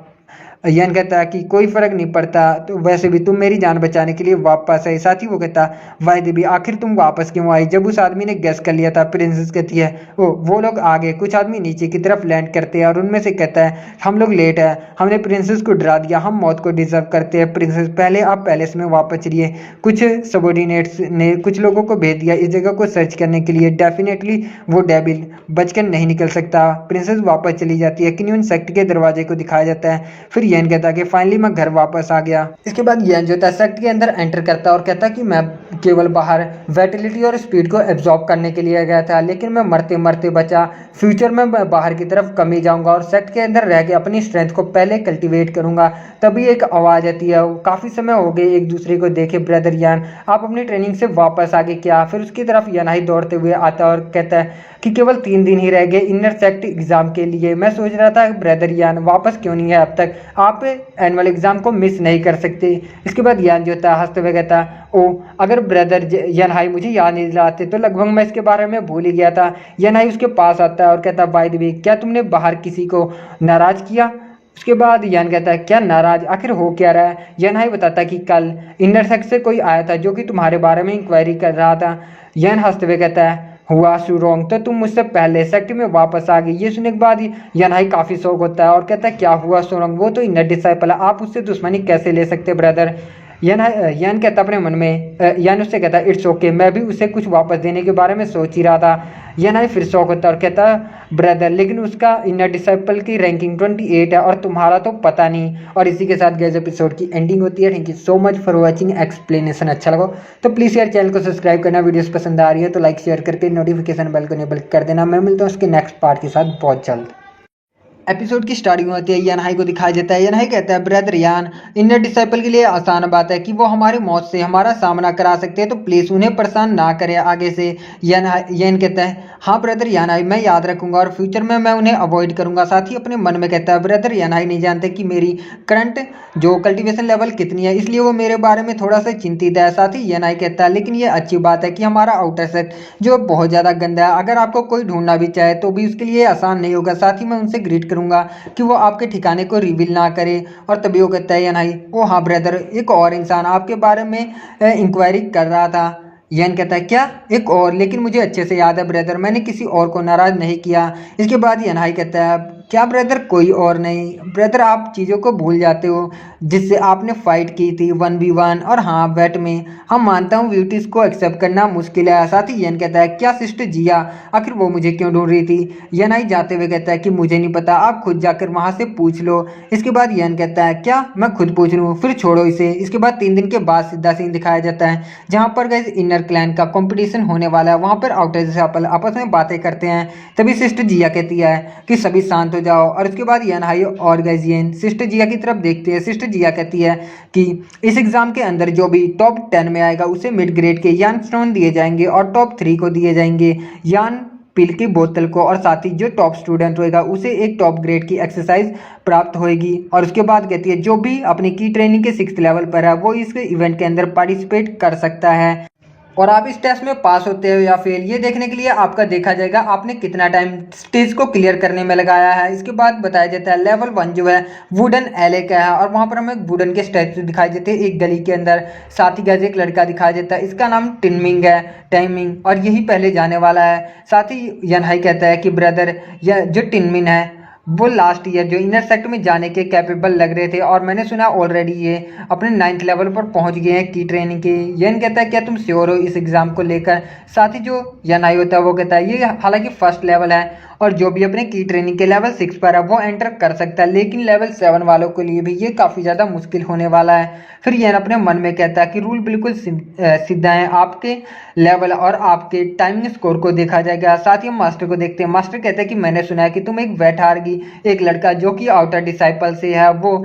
यन कहता है कि कोई फर्क नहीं पड़ता, तो वैसे भी तुम मेरी जान बचाने के लिए वापस आई। साथ ही वो कहता वाह देवी आखिर तुम वापस क्यों आई। जब उस आदमी ने गैस कर लिया था, प्रिंसेस कहती है ओ वो लोग आगे कुछ आदमी नीचे की तरफ लैंड करते हैं और उनमें से कहता है हम लोग लेट है, हमने प्रिंसेस को डरा दिया, हम मौत को डिजर्व करते हैं। प्रिंसेस पहले आप पैलेस में वापस चलिए, कुछ सबॉर्डिनेट्स ने कुछ लोगों को भेज दिया इस जगह को सर्च करने के लिए, डेफिनेटली वो डेविल बचकर नहीं निकल सकता। प्रिंसेस वापस चली जाती है। किन्यून सेक्ट के दरवाजे को दिखाया जाता है। फिर यन कहता है कि फाइनली मैं घर वापस आ गया। इसके बाद यन जो था सेक्ट के अंदर एंटर करता है और कहता है कि मैं केवल बाहर वाइटलिटी और स्पीड को एब्जॉर्ब करने के लिए गया था, लेकिन मैं मरते मरते बचा। फ्यूचर में मैं बाहर की तरफ कम ही जाऊंगा और सेक्ट के अंदर रह के अपनी स्ट्रेंथ को पहले कल्टीवेट करूंगा। तभी एक आवाज आती है, काफी समय हो गए एक दूसरे को देखे ब्रदर यान, आप अपनी ट्रेनिंग से वापस आ गए क्या। फिर उसकी तरफ यनाई दौड़ते हुए आता है और कहता है कि केवल 3 दिन ही रह गए इनर सेक्ट एग्जाम के लिए, मैं सोच रहा था ब्रदर यान वापस क्यों नहीं है अब तक, आप एनुअल एग्जाम को मिस नहीं कर सकते। इसके बाद यान जो था हंसते हुए कहता ओ अगर ब्रदर यनहाई मुझे याद नहीं दिलाते तो लगभग मैं इसके बारे में भूल ही गया था। यनहाई उसके पास आता है और कहता बाय द वे क्या तुमने बाहर किसी को नाराज किया। उसके बाद यन कहता है क्या नाराज, आखिर हो क्या रहा है। यनहाई बताता है कि कल इनर सेक्ट से कोई आया था जो कि तुम्हारे बारे में इंक्वायरी कर रहा था। यन हंसते हुए कहता है हुआ सुरोंग, तो तुम मुझसे पहले सेक्ट में वापस आ गई। ये सुनने के बाद यनहाई काफी शौक होता है और कहता है क्या हुआ सुरोंग, वो तो इनर डिसाइपल है, आप उससे दुश्मनी कैसे ले सकते ब्रदर। यन कहता अपने मन में, यन उससे कहता इट्स ओके, मैं भी उसे कुछ वापस देने के बारे में सोच ही रहा था। यनहाई फिर शौक होता है और कहता ब्रदर लेकिन उसका इनर डिसाइपल की रैंकिंग 28 है और तुम्हारा तो पता नहीं। और इसी के साथ गैस एपिसोड की एंडिंग होती है। Thank you so much for watching explanation. अच्छा लगा तो प्लीज़ यार चैनल को सब्सक्राइब करना, वीडियोस पसंद आ रही है तो लाइक शेयर करके नोटिफिकेशन बेल को इनेबल कर देना। मैं मिलता हूँ उसके नेक्स्ट पार्ट के साथ बहुत जल्द। एपिसोड की स्टार्टिंग होती है, यनहाई को दिखाया जाता है। यनहाई कहता है ब्रदर यान इनर डिसाइपल के लिए आसान बात है कि वो हमारी मौत से हमारा सामना करा सकते हैं, तो प्लीज़ उन्हें परेशान ना करें आगे से। यन कहता है हाँ ब्रदर यानाई, मैं याद रखूंगा और फ्यूचर में मैं उन्हें अवॉइड करूंगा। साथ ही अपने मन में कहता है ब्रदर यानाई नहीं जानते कि मेरी करंट जो कल्टीवेशन लेवल कितनी है, इसलिए वो मेरे बारे में थोड़ा सा चिंतित है। साथ ही यानाई कहता है लेकिन ये अच्छी बात है कि हमारा आउटर सेक्ट जो बहुत ज़्यादा गंदा है, अगर आपको कोई ढूंढना भी चाहे तो भी उसके लिए आसान नहीं होगा। साथ ही मैं उनसे ग्रीट करूंगा कि वो आपके ठिकाने को रिवील ना करे। और तभी वो कहता है यानाई ओ हाँ ब्रदर, एक और इंसान आपके बारे में इंक्वायरी कर रहा था। यन कहता है क्या एक और, लेकिन मुझे अच्छे से याद है ब्रदर, मैंने किसी और को नाराज नहीं किया। इसके बाद यनहाई कहता है क्या ब्रदर कोई और नहीं, ब्रदर आप चीज़ों को भूल जाते हो जिससे आपने फाइट की थी 1v1। और हाँ वेट में हम मानता हूँ ब्यूटीज को एक्सेप्ट करना मुश्किल है। साथ ही यन कहता है क्या सिस्टर जिया, आखिर वो मुझे क्यों ढूंढ रही थी। यनाई जाते हुए कहता है कि मुझे नहीं पता, आप खुद जाकर वहाँ से पूछ लो। इसके बाद यन कहता है क्या मैं खुद पूछ लूँ, फिर छोड़ो इसे। इसके बाद 3 दिन के बाद सीधा सीन दिखाया जाता है जहाँ पर गैस इनर क्लैन का कंपटीशन होने वाला है। वहाँ पर आउटर डिसाइपल आपस में बातें करते हैं। तभी सिस्टर जिया कहती है कि सभी शांत हो जाओ। और उसके बाद यनहाई और गैजियन सिस्टर जिया की तरफ देखते हैं। सिस्टर जिया कहती है कि इस एग्जाम के अंदर जो भी टॉप 10 में आएगा उसे मिड ग्रेड के यान स्टोन दिए जाएंगे और टॉप 3 को दिए जाएंगे यान पिल की बोतल को। और साथ ही जो टॉप स्टूडेंट होएगा उसे एक टॉप ग्रेड की एक्सरसाइज प्राप्त होएगी। और उसके बाद कहती है जो भी अपनी की ट्रेनिंग के 6th लेवल पर है वो इस इवेंट के अंदर पार्टिसिपेट कर सकता है। और आप इस टेस्ट में पास होते हो या फेल ये देखने के लिए आपका देखा जाएगा आपने कितना टाइम स्टेज को क्लियर करने में लगाया है। इसके बाद बताया जाता है लेवल 1 जो है वुडन एले का है और वहाँ पर हमें वुडन के स्टैचू दिखाई देते हैं एक गली के अंदर। साथ ही गज एक लड़का दिखाई देता है, इसका नाम टिनमिंग है, टाइमिंग, और यही पहले जाने वाला है। साथ ही यनहाई कहता है कि ब्रदर यह जो टिनमिन है वो लास्ट ईयर जो इनर सेक्ट में जाने के कैपेबल लग रहे थे और मैंने सुना ऑलरेडी ये अपने 9th लेवल पर पहुंच गए हैं की ट्रेनिंग के। यन कहता है क्या तुम श्योर हो इस एग्जाम को लेकर। साथ ही जो यनाई होता है वो कहता है ये हालांकि फर्स्ट लेवल है और जो भी अपने की ट्रेनिंग के लेवल 6 पर है वो एंटर कर सकता है, लेकिन लेवल 7 वालों के लिए भी ये काफ़ी ज़्यादा मुश्किल होने वाला है। फिर यन अपने मन में कहता है कि रूल बिल्कुल सीधा है, आपके लेवल और आपके टाइमिंग स्कोर को देखा जाएगा। साथ ही हम मास्टर को देखते हैं। मास्टर कहते हैं कि मैंने सुना है कि तुम एक वेटहारगी एक लड़का जो कि आउटर डिसाइपल से है वो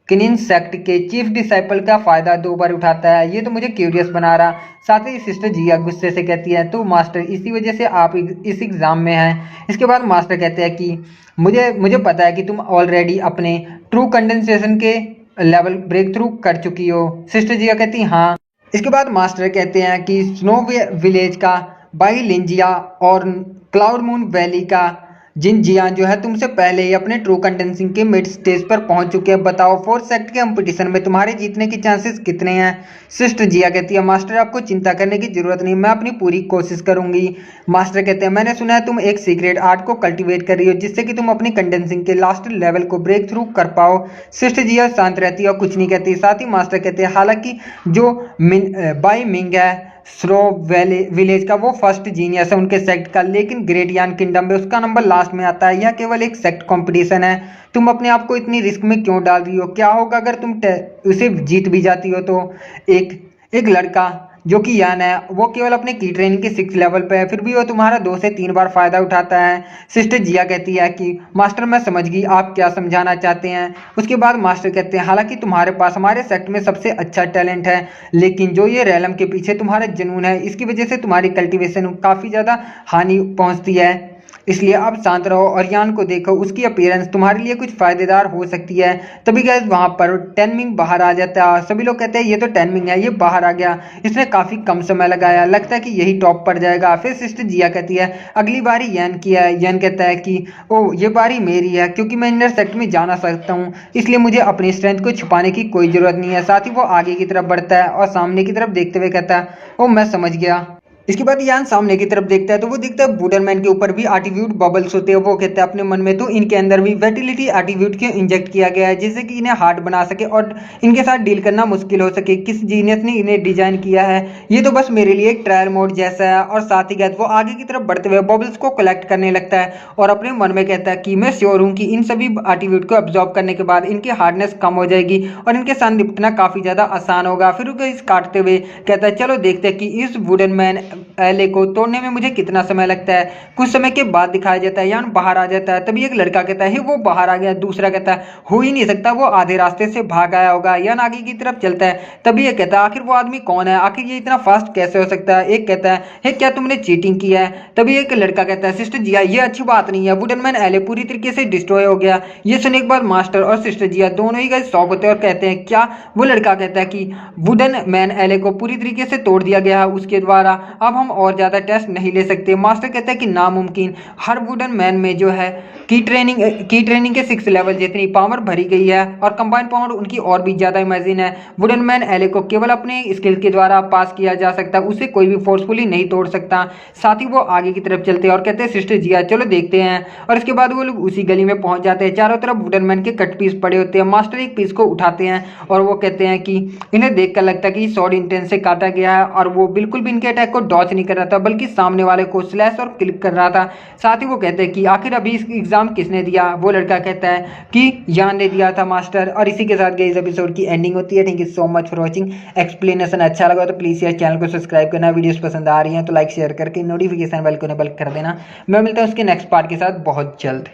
किनियन सेक्ट के चीफ डिसाइपल का फायदा 2 बार उठाता है, ये तो मुझे क्यूरियस बना रहा। साथ ही सिस्टर जिया गुस्से से कहती है तो मास्टर इसी वजह से आप इस एग्जाम में हैं। इसके बाद मास्टर कहते हैं कि मुझे पता है कि तुम ऑलरेडी अपने ट्रू कंडेंसेशन के लेवल ब्रेक थ्रू कर चुकी हो। सिस्टर जिया कहती हाँ। इसके बाद मास्टर कहते हैं कि स्नो विलेज का बाई लिंजिया और क्लाउड मून वैली का जिनजियान जो है तुमसे पहले ही अपने ट्रू कंडेंसिंग के मिड स्टेज पर पहुंच चुके हैं, बताओ 4th सेक्ट के कंपटीशन में तुम्हारे जीतने की चांसेस कितने हैं। सिस्टर जिया कहती है मास्टर आपको चिंता करने की जरूरत नहीं, मैं अपनी पूरी कोशिश करूंगी। मास्टर कहते हैं मैंने सुना है तुम एक सीक्रेट आर्ट को कल्टीवेट कर रही हो जिससे कि तुम अपनी कंडेंसिंग के लास्ट लेवल को ब्रेक थ्रू कर पाओ। सिस्टर जिया शांत रहती है और कुछ नहीं कहती। साथ ही मास्टर कहते हैं हालांकि जो बाई मिंग है स्रो विलेज का वो फर्स्ट जीनियस है उनके सेक्ट का, लेकिन ग्रेट यान किंगडम में उसका नंबर लास्ट में आता है। यह केवल एक सेक्ट कंपटीशन है, तुम अपने आप को इतनी रिस्क में क्यों डाल रही हो। क्या होगा अगर तुम उसे जीत भी जाती हो तो। एक लड़का जो कि यान है वो केवल अपने की ट्रेनिंग के 6th लेवल पे है, फिर भी वो तुम्हारा 2 से 3 बार फायदा उठाता है। सिस्टर जिया कहती है कि मास्टर मैं समझ गई आप क्या समझाना चाहते हैं। उसके बाद मास्टर कहते हैं हालांकि तुम्हारे पास हमारे सेक्ट में सबसे अच्छा टैलेंट है, लेकिन जो ये रैलम के पीछे तुम्हारा जुनून है इसकी वजह से तुम्हारी कल्टीवेशन काफ़ी ज़्यादा हानि पहुँचती है, इसलिए आप शांत रहो और यान को देखो, उसकी अपीयरेंस तुम्हारे लिए कुछ फायदेदार हो सकती है। तभी गैस वहां पर टेनमिंग बाहर आ जाता है। सभी लोग कहते हैं ये तो टेनमिंग है, ये बाहर आ गया, इसने काफी कम समय लगाया, लगता है कि यही टॉप पर जाएगा। फिर सिस्टर जिया कहती है अगली बारी यन की है। यन कहता है कि ओ ये बारी मेरी है क्योंकि मैं इनर सेक्ट में जाना सकता हूँ, इसलिए मुझे अपनी स्ट्रेंथ को छुपाने की कोई जरूरत नहीं है। साथ ही वो आगे की तरफ बढ़ता है और सामने की तरफ देखते हुए कहता है ओ मैं समझ गया। इसके बाद यान सामने की तरफ देखता है तो वो दिखता है वुडरमैन के ऊपर भी एटीट्यूड बबल्स होते हैं। वो कहता है अपने मन में तो इनके अंदर भी वेटिलिटी एटीट्यूड क्यों इंजेक्ट किया गया है जिससे कि इन्हें हार्ड बना सके और इनके साथ डील करना मुश्किल हो सके। किस जीनियस ने इन्हें डिजाइन किया है, ये तो बस मेरे लिए एक ट्रायल मोड जैसा है। और साथ ही कहते वो आगे की तरफ बढ़ते हुए बबल्स को कलेक्ट करने लगता है और अपने मन में कहता है कि मैं श्योर हूँ कि इन सभी एटीट्यूड को एब्जॉर्ब करने के बाद इनकी हार्डनेस कम हो जाएगी और इनके साथ निपटना काफी ज्यादा आसान होगा। फिर वो इस काटते हुए कहता है चलो देखते हैं कि इस वुडन मैन एले को तोड़ने में मुझे कितना समय लगता है। कुछ समय के बाद दिखाया जाता है यान बाहर आ जाता है। तभी एक लड़का कहता है वो बाहर आ गया। दूसरा कहता है हो ही नहीं सकता, वो आधे रास्ते से भाग आया होगा। यान आगे की तरफ चलता है। तभी ये कहता है आखिर वो आदमी कौन है, आखिर ये इतना फास्ट कैसे हो सकता है। एक कहता है हे क्या तुमने चीटिंग किया है। तभी एक लड़का कहता है सिस्टर जिया ये अच्छी बात नहीं है, वुडन मैन एले पूरी तरीके से डिस्ट्रॉय हो गया। ये सुनने के बाद मास्टर और सिस्टर जिया दोनों ही गए शॉक होते हैं और कहते हैं क्या। वो लड़का कहता है कि वुडन मैन एले को पूरी तरीके से तोड़ दिया गया है उसके द्वारा, अब हम और ज्यादा टेस्ट नहीं ले सकते। मास्टर कहता है कि नामुमकिन, हर वुडन मैन में जो है की ट्रेनिंग के 6 लेवल जितनी पावर भरी गई है और कंबाइंड पावर उनकी और भी ज्यादा इमेजिन है। वुडन मैन एले को केवल अपने स्किल के द्वारा पास किया जा सकता है, उसे कोई भी फोर्सफुली नहीं तोड़ सकता। साथ ही वो आगे की तरफ चलते हैं और कहते हैं सिस्टर जिया चलो देखते हैं। और इसके बाद वो लोग उसी गली में पहुंच जाते हैं। चारों तरफ वुडन मैन के कट पीस पड़े होते हैं। मास्टर एक पीस को उठाते हैं और वो कहते हैं कि इन्हें देखकर लगता है कि स्वॉर्ड इंटेंस से काटा गया है और वो बिल्कुल भी इनके अटैक को डॉच नहीं कर रहा था बल्कि सामने वाले को स्लैश और क्लिक कर रहा था। साथ ही वो कहते हैं कि आखिर अभी इस एग्जाम किसने दिया। वो लड़का कहता है कि यान ने दिया था मास्टर। और इसी के साथ इस एपिसोड की एंडिंग होती है। Thank you so much for watching. Explanation अच्छा लगा तो प्लीज यार चैनल को सब्सक्राइब करना, वीडियोस पसंद आ रही हैं तो लाइक शेयर करके नोटिफिकेशन बेल को इनेबल कर देना। मैं मिलता हूँ उसके नेक्स्ट पार्ट के साथ बहुत जल्द।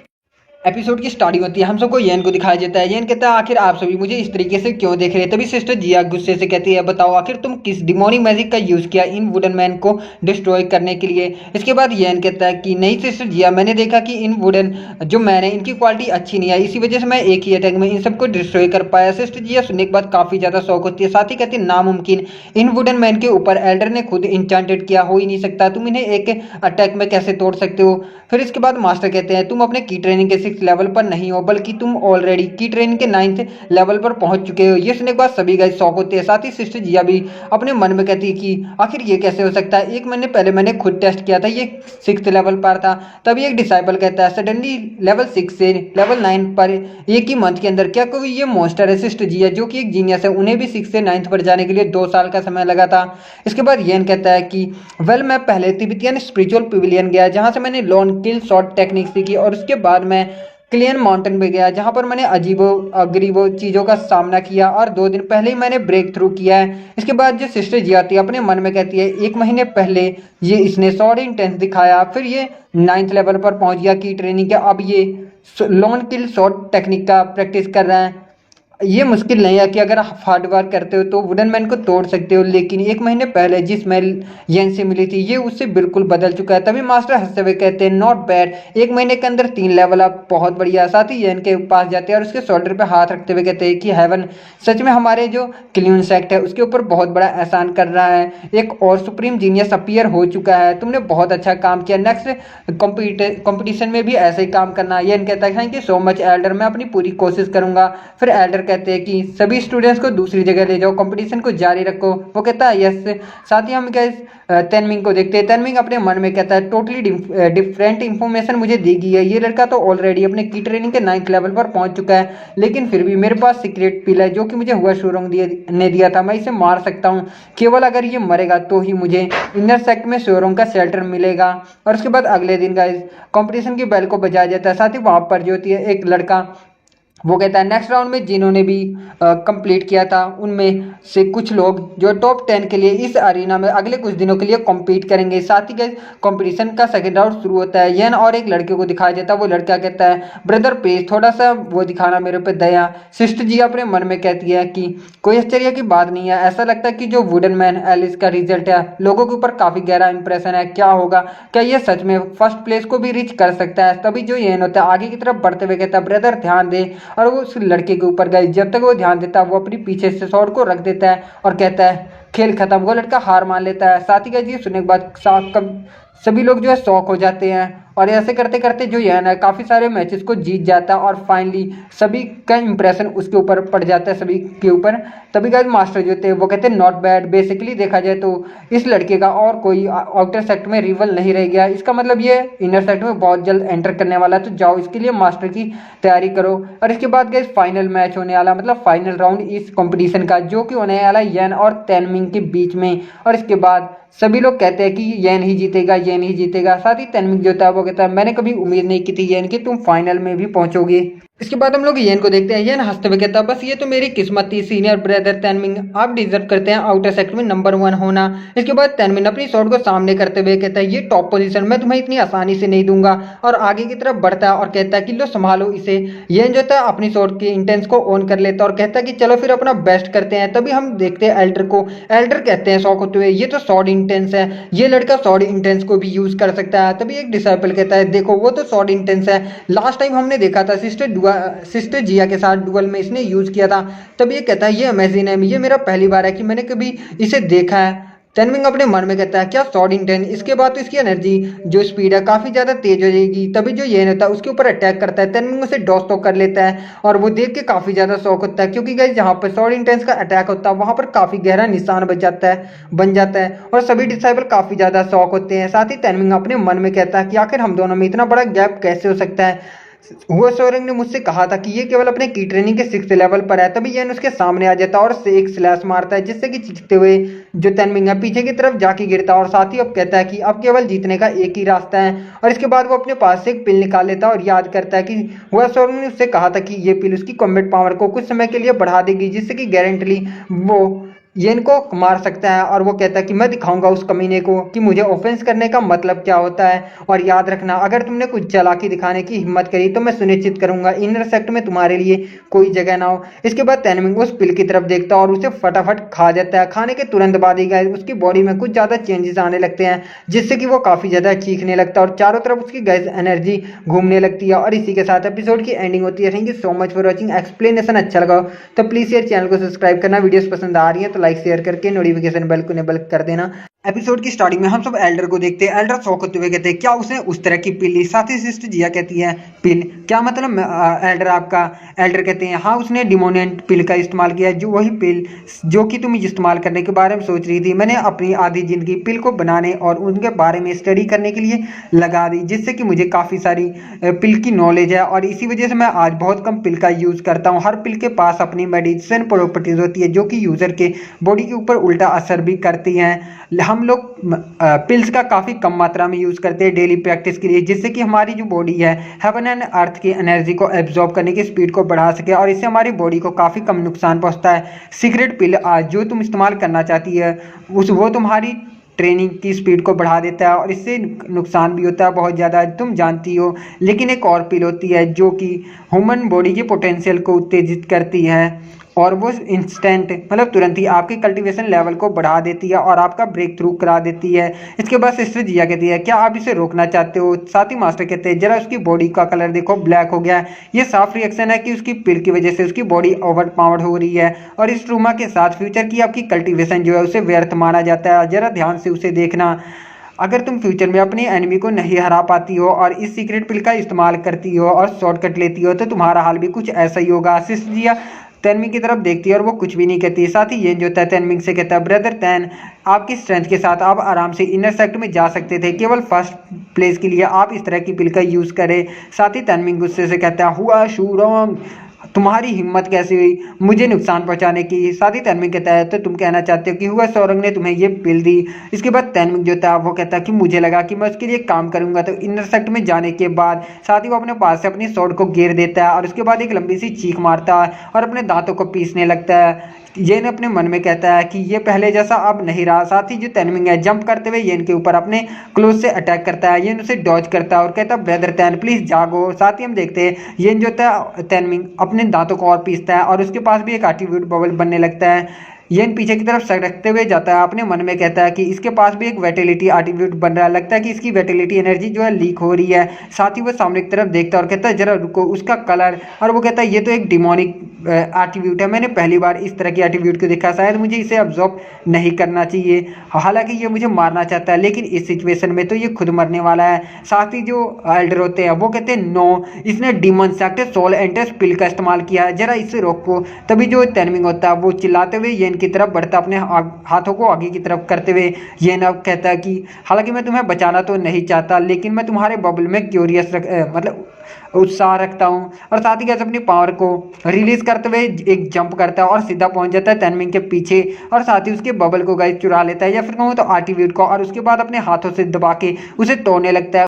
एपिसोड की स्टार्टिंग होती है, हम सबको येन को दिखाया जाता है। येन कहता है आखिर आप सभी मुझे इस तरीके से क्यों देख रहे हैं। तभी सिस्टर जिया गुस्से से कहती है बताओ आखिर तुम किस डिमोनिक मैजिक का यूज किया इन वुडन मैन को डिस्ट्रॉय करने के लिए। इसके बाद येन कहता है कि नहीं सिस्टर जिया, मैंने देखा कि इन वुडन जो मैन है इनकी क्वालिटी अच्छी नहीं है, इसी वजह से मैं एक ही अटैक में इन सबको डिस्ट्रॉय कर पाया। सिस्टर जिया सुनने के बाद काफी ज्यादा शौक होती है। साथ ही कहती है नामुमकिन, इन वुडन मैन के ऊपर एल्डर ने खुद इंचांटेड किया, हो ही नहीं सकता, तुम इन्हें एक अटैक में कैसे तोड़ सकते हो। फिर इसके बाद मास्टर कहते हैं तुम अपने की ट्रेनिंग के 6 लेवल पर नहीं हो बल्कि तुम ऑलरेडी की ट्रेनिंग के 9th लेवल पर पहुंच चुके हो। ये सुनने के बाद सभी गाइस शॉक होते हैं। साथ ही सिस्टर जिया भी अपने मन में कहती है कि आखिर ये कैसे हो सकता है, एक महीने पहले मैंने खुद टेस्ट किया था, ये 6th लेवल पर था। तभी एक डिसाइपल कहता है सडनली लेवल 6 से लेवल 9 पर एक ही मंथ के अंदर, क्या कोई ये मॉन्स्टर है। सिस्टर जिया जो कि एक जीनियस है, उन्हें भी 6 से 9th पर जाने के लिए 2 साल का समय लगा था। इसके बाद येन कहता है कि वेल मैं पहले तिब्बतियन स्पिरिचुअल पिविलियन गया जहां से मैंने लॉन्ग किल शॉट टेक्निक सीखी और उसके बाद मैं क्लियन माउंटेन में गया जहां पर मैंने अजीबो गरीबो चीज़ों का सामना किया और 2 दिन पहले ही मैंने ब्रेक थ्रू किया है। इसके बाद जो सिस्टर जी आती है अपने मन में कहती है 1 महीने पहले ये इसने शॉर्ट इंटेंस दिखाया, फिर ये 9th लेवल पर पहुंच गया की ट्रेनिंग का, अब ये लॉन्ग किल शॉट टेक्निक का प्रैक्टिस कर रहा है। ये मुश्किल नहीं है कि अगर आप हार्ड वर्क करते हो तो वुडन मैन को तोड़ सकते हो, लेकिन 1 महीने पहले जिस मेल येन से मिली थी ये उससे बिल्कुल बदल चुका है। तभी मास्टर हंसते हुए कहते हैं नॉट बैड, 1 महीने के अंदर 3 लेवल अप, बहुत बढ़िया। साथ ही येन के पास जाते हैं और उसके शोल्डर पे हाथ रखते हुए कहते हैं कि हेवन सच में हमारे जो क्लियन सेक्ट है उसके ऊपर बहुत बड़ा एहसान कर रहा है, एक और सुप्रीम जीनियस अपीयर हो चुका है, तुमने बहुत अच्छा काम किया, नेक्स्ट कंपटीशन में भी ऐसे ही काम करना। येन कहता है thank you so much Elder, मैं अपनी पूरी कोशिश करूंगा। फिर एल्डर कहते हैं कि सभी स्टूडेंट्स को दूसरी जगह ले जाओ, कंपटीशन को जारी रखो। वो कहता है यस। साथ ही हम तेनमिंग को देखते हैं। तेनमिंग अपने मन में कहता है टोटली डिफरेंट इंफॉर्मेशन मुझे दी गई है, ये लड़का तो ऑलरेडी अपने की ट्रेनिंग के 9th लेवल पर पहुंच चुका है, लेकिन फिर भी मेरे पास सीक्रेट पिल है जो कि मुझे हुआ शोरोंग ने दिया था, मैं इसे मार सकता हूँ, केवल अगर ये मरेगा तो ही मुझे इनर सेक्ट में शोरोंग का शेल्टर मिलेगा। और उसके बाद अगले दिन गाइस कंपटीशन की बेल को बजाया जाता है। साथ ही वहाँ पर जो होती है एक लड़का, वो कहता है नेक्स्ट राउंड में जिन्होंने भी कंप्लीट किया था उनमें से कुछ लोग जो टॉप 10 के लिए इस अरीना में अगले कुछ दिनों के लिए कम्पीट करेंगे। साथ ही कंपटीशन का सेकंड राउंड शुरू होता है। येन और एक लड़के को दिखाया जाता है। वो लड़का कहता है ब्रदर प्लीज थोड़ा सा वो दिखाना मेरे पे दया। सिस्टर जी अपने मन में कहती है कि कोई आश्चर्य की बात नहीं है, ऐसा लगता है कि जो वुडन मैन एलिस का रिजल्ट है लोगों के ऊपर काफी गहरा इंप्रेशन है, क्या होगा, क्या ये सच में फर्स्ट प्लेस को भी रीच कर सकता है। तभी जो येन होता है आगे की तरफ बढ़ते हुए कहता है ब्रदर ध्यान दे, और वो उस लड़के के ऊपर गई। जब तक वो ध्यान देता है वो अपनी पीछे से शॉट को रख देता है और कहता है खेल खत्म। वो लड़का हार मान लेता है। साथ ही गाइस ये सुनने के बाद सभी लोग जो है शॉक हो जाते हैं और ऐसे करते करते जो येन है काफ़ी सारे मैचेस को जीत जाता है और फाइनली सभी का इंप्रेशन उसके ऊपर पड़ जाता है, सभी के ऊपर। तभी गाइस मास्टर जो थे वो कहते हैं नॉट बैड। बेसिकली देखा जाए तो इस लड़के का और कोई आउटर सेक्ट में रिवल नहीं रह गया, इसका मतलब ये इनर सेक्ट में बहुत जल्द एंटर करने वाला है, तो जाओ इसके लिए मास्टर की तैयारी करो। और इसके बाद गाइस फाइनल मैच होने वाला, मतलब फाइनल राउंड इस कॉम्पिटिशन का, जो कि होने वाला येन और तेनमिंग के बीच में। और इसके बाद सभी लोग कहते हैं कि येन ही जीतेगा, येन ही जीतेगा। साथ ही तेनमिंग जो था वो कहता है मैंने कभी उम्मीद नहीं की थी येन कि तुम फाइनल में भी पहुंचोगे। इसके बाद हम लोग येन को देखते हैं। येन हंसते हुए कहता है बस ये तो मेरी किस्मत थी सीनियर ब्रदर तनमिंग, आप डिजर्व करते हैं आउटर सेक्टर में नंबर 1 होना। इसके बाद तनमिंग अपनी शॉट को सामने करते हुए कहता है ये टॉप पोजीशन मैं तुम्हें इतनी आसानी से नहीं दूंगा, और आगे की तरफ बढ़ता है और कहता है कि लो संभालो इसे। येन जो था अपनी शॉट की इंटेंस को ऑन कर लेता है और कहता है कि चलो फिर अपना बेस्ट करते हैं। तभी हम देखते हैं एल्डर को। एल्डर कहते हैं शॉक होते हुए ये तो शॉर्ट इंटेंस है, ये लड़का शॉर्ट इंटेंस को भी यूज कर सकता है। तभी एक डिसाइपल कहता है देखो वो तो शॉर्ट इंटेंस है, लास्ट टाइम हमने देखा था सिस्टर जिया के साथ डुअल में इसने यूज किया था। तब ये कहता है ये अमेजिंग है, ये मेरा पहली बार है कि मैंने कभी इसे देखा है। तनविंग अपने मन में कहता है क्या शॉर्ट इंटेंस, इसके बाद तो इसकी एनर्जी जो स्पीड है काफी ज्यादा तेज हो जाएगी। तभी जो ये होता है उसके ऊपर अटैक करता है, तनविंग उसे डॉस तो कर लेता है और वो देख के काफी ज्यादा शौक होता है, क्योंकि गाइस जहाँ पर शॉर्ट इंटेंस का अटैक होता है वहां पर काफी गहरा निशान बन जाता है और सभी डिसाइबल काफी ज्यादा शौक होते हैं। साथ ही तनविंग अपने मन में कहता है कि आखिर हम दोनों में इतना बड़ा गैप कैसे हो सकता है। हुआ सोरेंग ने मुझसे कहा था कि ये केवल अपने की ट्रेनिंग के 6th लेवल पर है। तभी येन उसके सामने आ जाता है और से एक स्लैश मारता है, जिससे कि चीखते हुए जो तनमिंग है पीछे की तरफ जाके गिरता है और साथ ही अब कहता है कि अब केवल जीतने का एक ही रास्ता है। और इसके बाद वो अपने पास से एक पिल निकाल लेता है और याद करता है कि हुआ सोरेंग ने उससे कहा था कि ये पिल उसकी कॉम्बैट पावर को कुछ समय के लिए बढ़ा देगी, जिससे कि गारंटली वो येन को मार सकता है। और वो कहता है कि मैं दिखाऊंगा उस कमीने को कि मुझे ऑफेंस करने का मतलब क्या होता है, और याद रखना अगर तुमने कुछ चालाकी दिखाने की हिम्मत करी तो मैं सुनिश्चित करूंगा इनर सेक्ट में तुम्हारे लिए कोई जगह ना हो। इसके बाद तैनमिंग उस पिल की तरफ देखता है और उसे फटाफट खा जाता है। खाने के तुरंत बाद ही गैस उसकी बॉडी में कुछ ज़्यादा चेंजेस आने लगते हैं, जिससे कि वो काफ़ी ज़्यादा चीखने लगता है और चारों तरफ उसकी गैस एनर्जी घूमने लगती है। और इसी के साथ एपिसोड की एंडिंग होती है। Thank you so much for watching. Explanation अच्छा लगा तो प्लीज़ यार चैनल को सब्सक्राइब करना, वीडियोस पसंद आ रही है तो लाइक शेयर करके नोटिफिकेशन बेल को इनेबल कर देना। एपिसोड की स्टार्टिंग में हम सब एल्डर को देखते हैं। एल्डर शौक होते हुए कहते हैं क्या उसने उस तरह की पिल ली। साथ ही सिस्टर जिया कहती है पिल क्या मतलब एल्डर आपका। एल्डर कहते हैं हाँ उसने डिमोनेंट पिल का इस्तेमाल किया, जो वही पिल जो कि तुम इस्तेमाल करने के बारे में सोच रही थी। मैंने अपनी आधी जिंदगी पिल को बनाने और उनके बारे में स्टडी करने के लिए लगा दी, जिससे कि मुझे काफ़ी सारी पिल की नॉलेज है और इसी वजह से मैं आज बहुत कम पिल का यूज़ करता हूँ। हर पिल के पास अपनी मेडिसिन प्रॉपर्टीज होती है जो कि यूज़र के बॉडी के ऊपर उल्टा असर भी करती हैं। हम लोग पिल्स का काफ़ी कम मात्रा में यूज़ करते हैं डेली प्रैक्टिस के लिए, जिससे कि हमारी जो बॉडी है हेवन एंड अर्थ की एनर्जी को एब्जॉर्ब करने की स्पीड को बढ़ा सके, और इससे हमारी बॉडी को काफ़ी कम नुकसान पहुंचता है। सीक्रेट पिल जो तुम इस्तेमाल करना चाहती है वो तुम्हारी ट्रेनिंग की स्पीड को बढ़ा देता है और इससे नुकसान भी होता है बहुत ज़्यादा, तुम जानती हो। लेकिन एक और पिल होती है जो कि ह्यूमन बॉडी के पोटेंशियल को उत्तेजित करती है और वो इंस्टेंट मतलब तुरंत ही आपके कल्टीवेशन लेवल को बढ़ा देती है और आपका ब्रेक थ्रू करा देती है। इसके बाद सिस्टर जिया कहती है क्या आप इसे रोकना चाहते हो। साथ ही मास्टर कहते हैं जरा उसकी बॉडी का कलर देखो ब्लैक हो गया है, ये साफ रिएक्शन है कि उसकी पिल की वजह से उसकी बॉडी ओवर पावर्ड हो रही है और इस ट्रूमा के साथ फ्यूचर की आपकी कल्टीवेशन जो है उसे व्यर्थ माना जाता है। जरा ध्यान से उसे देखना, अगर तुम फ्यूचर में अपने एनिमी को नहीं हरा पाती हो और इस सीक्रेट पिल का इस्तेमाल करती हो और शॉर्टकट लेती हो तो तुम्हारा हाल भी कुछ ऐसा ही होगा। सिस्टर जिया तैनमिंग की तरफ देखती है और वो कुछ भी नहीं कहती। साथ ही ये जो तैनमिंग से कहता है ब्रदर तैन आपकी स्ट्रेंथ के साथ आप आराम से इनर सेक्ट में जा सकते थे, केवल फर्स्ट प्लेस के लिए आप इस तरह की पिल का यूज़ करें। साथ ही तैनमिंग गुस्से से कहता है हुआ शूरम तुम्हारी हिम्मत कैसे हुई मुझे नुकसान पहुंचाने की। साथ ही तैनमिंग कहता है तो तुम कहना चाहते हो कि हुआ सौरंग ने तुम्हें ये पिल दी। इसके बाद तैनमिंग जो था वो कहता है कि मुझे लगा कि मैं उसके लिए काम करूंगा। तो इनर सेक्ट में जाने के बाद साथ ही वो अपने पास से अपनी स्वॉर्ड को घेर देता है और उसके बाद एक लंबी सी चीख मारता है और अपने दांतों को पीसने लगता है। येन अपने मन में कहता है कि ये पहले जैसा अब नहीं रहा। साथ ही जो तैनमिंग है जंप करते हुए येन के ऊपर अपने क्लोज से अटैक करता है। येन उसे डॉज करता है और कहता है ब्रदर तैन प्लीज जागो। साथ ही हम देखते हैं येन जो था तैनमिंग अपने दांतों को और पीसता है और उसके पास भी एक एटीट्यूड बबल बनने लगता है। येन पीछे की तरफ सड़कते हुए जाता है, अपने मन में कहता है कि इसके पास भी एक वेटिलिटी एटीट्यूड बन रहा है, लगता है कि इसकी वेटिलिटी एनर्जी जो है लीक हो रही है। साथ ही वो सामने की तरफ देखता है और कहता है जरा रुको उसका कलर, और वो कहता है ये तो एक डिमोनिक एट्रीब्यूट है, मैंने पहली बार इस तरह की एट्रीब्यूट को देखा, शायद मुझे इसे अब्जॉर्ब नहीं करना चाहिए। हालांकि ये मुझे मारना चाहता है लेकिन इस सिचुएशन में तो ये खुद मरने वाला है। साथ ही जो एल्डर होते हैं वो कहते हैं नो इसने डीमन सेक्टर सोल एंटर्स पिल का इस्तेमाल किया है, जरा इससे रोको। तभी जो तैनमिंग होता है वो चिल्लाते हुए येन की तरफ बढ़ता, अपने हाथों को आगे की तरफ करते हुए येन अब कहता है कि हालांकि मैं तुम्हें बचाना तो नहीं चाहता लेकिन मैं तुम्हारे बबल में क्यूरियस मतलब उत्साह रखता हूँ। और साथ ही कैसे अपनी पावर को रिलीज करते हुए एक जंप करता है और सीधा पहुंच जाता है तैनमिंग के पीछे और साथ ही उसके बबल को गाइस चुरा लेता है या फिर कहूँ तो एट्रीब्यूट को, और उसके बाद अपने हाथों से दबा के उसे तोड़ने लगता है।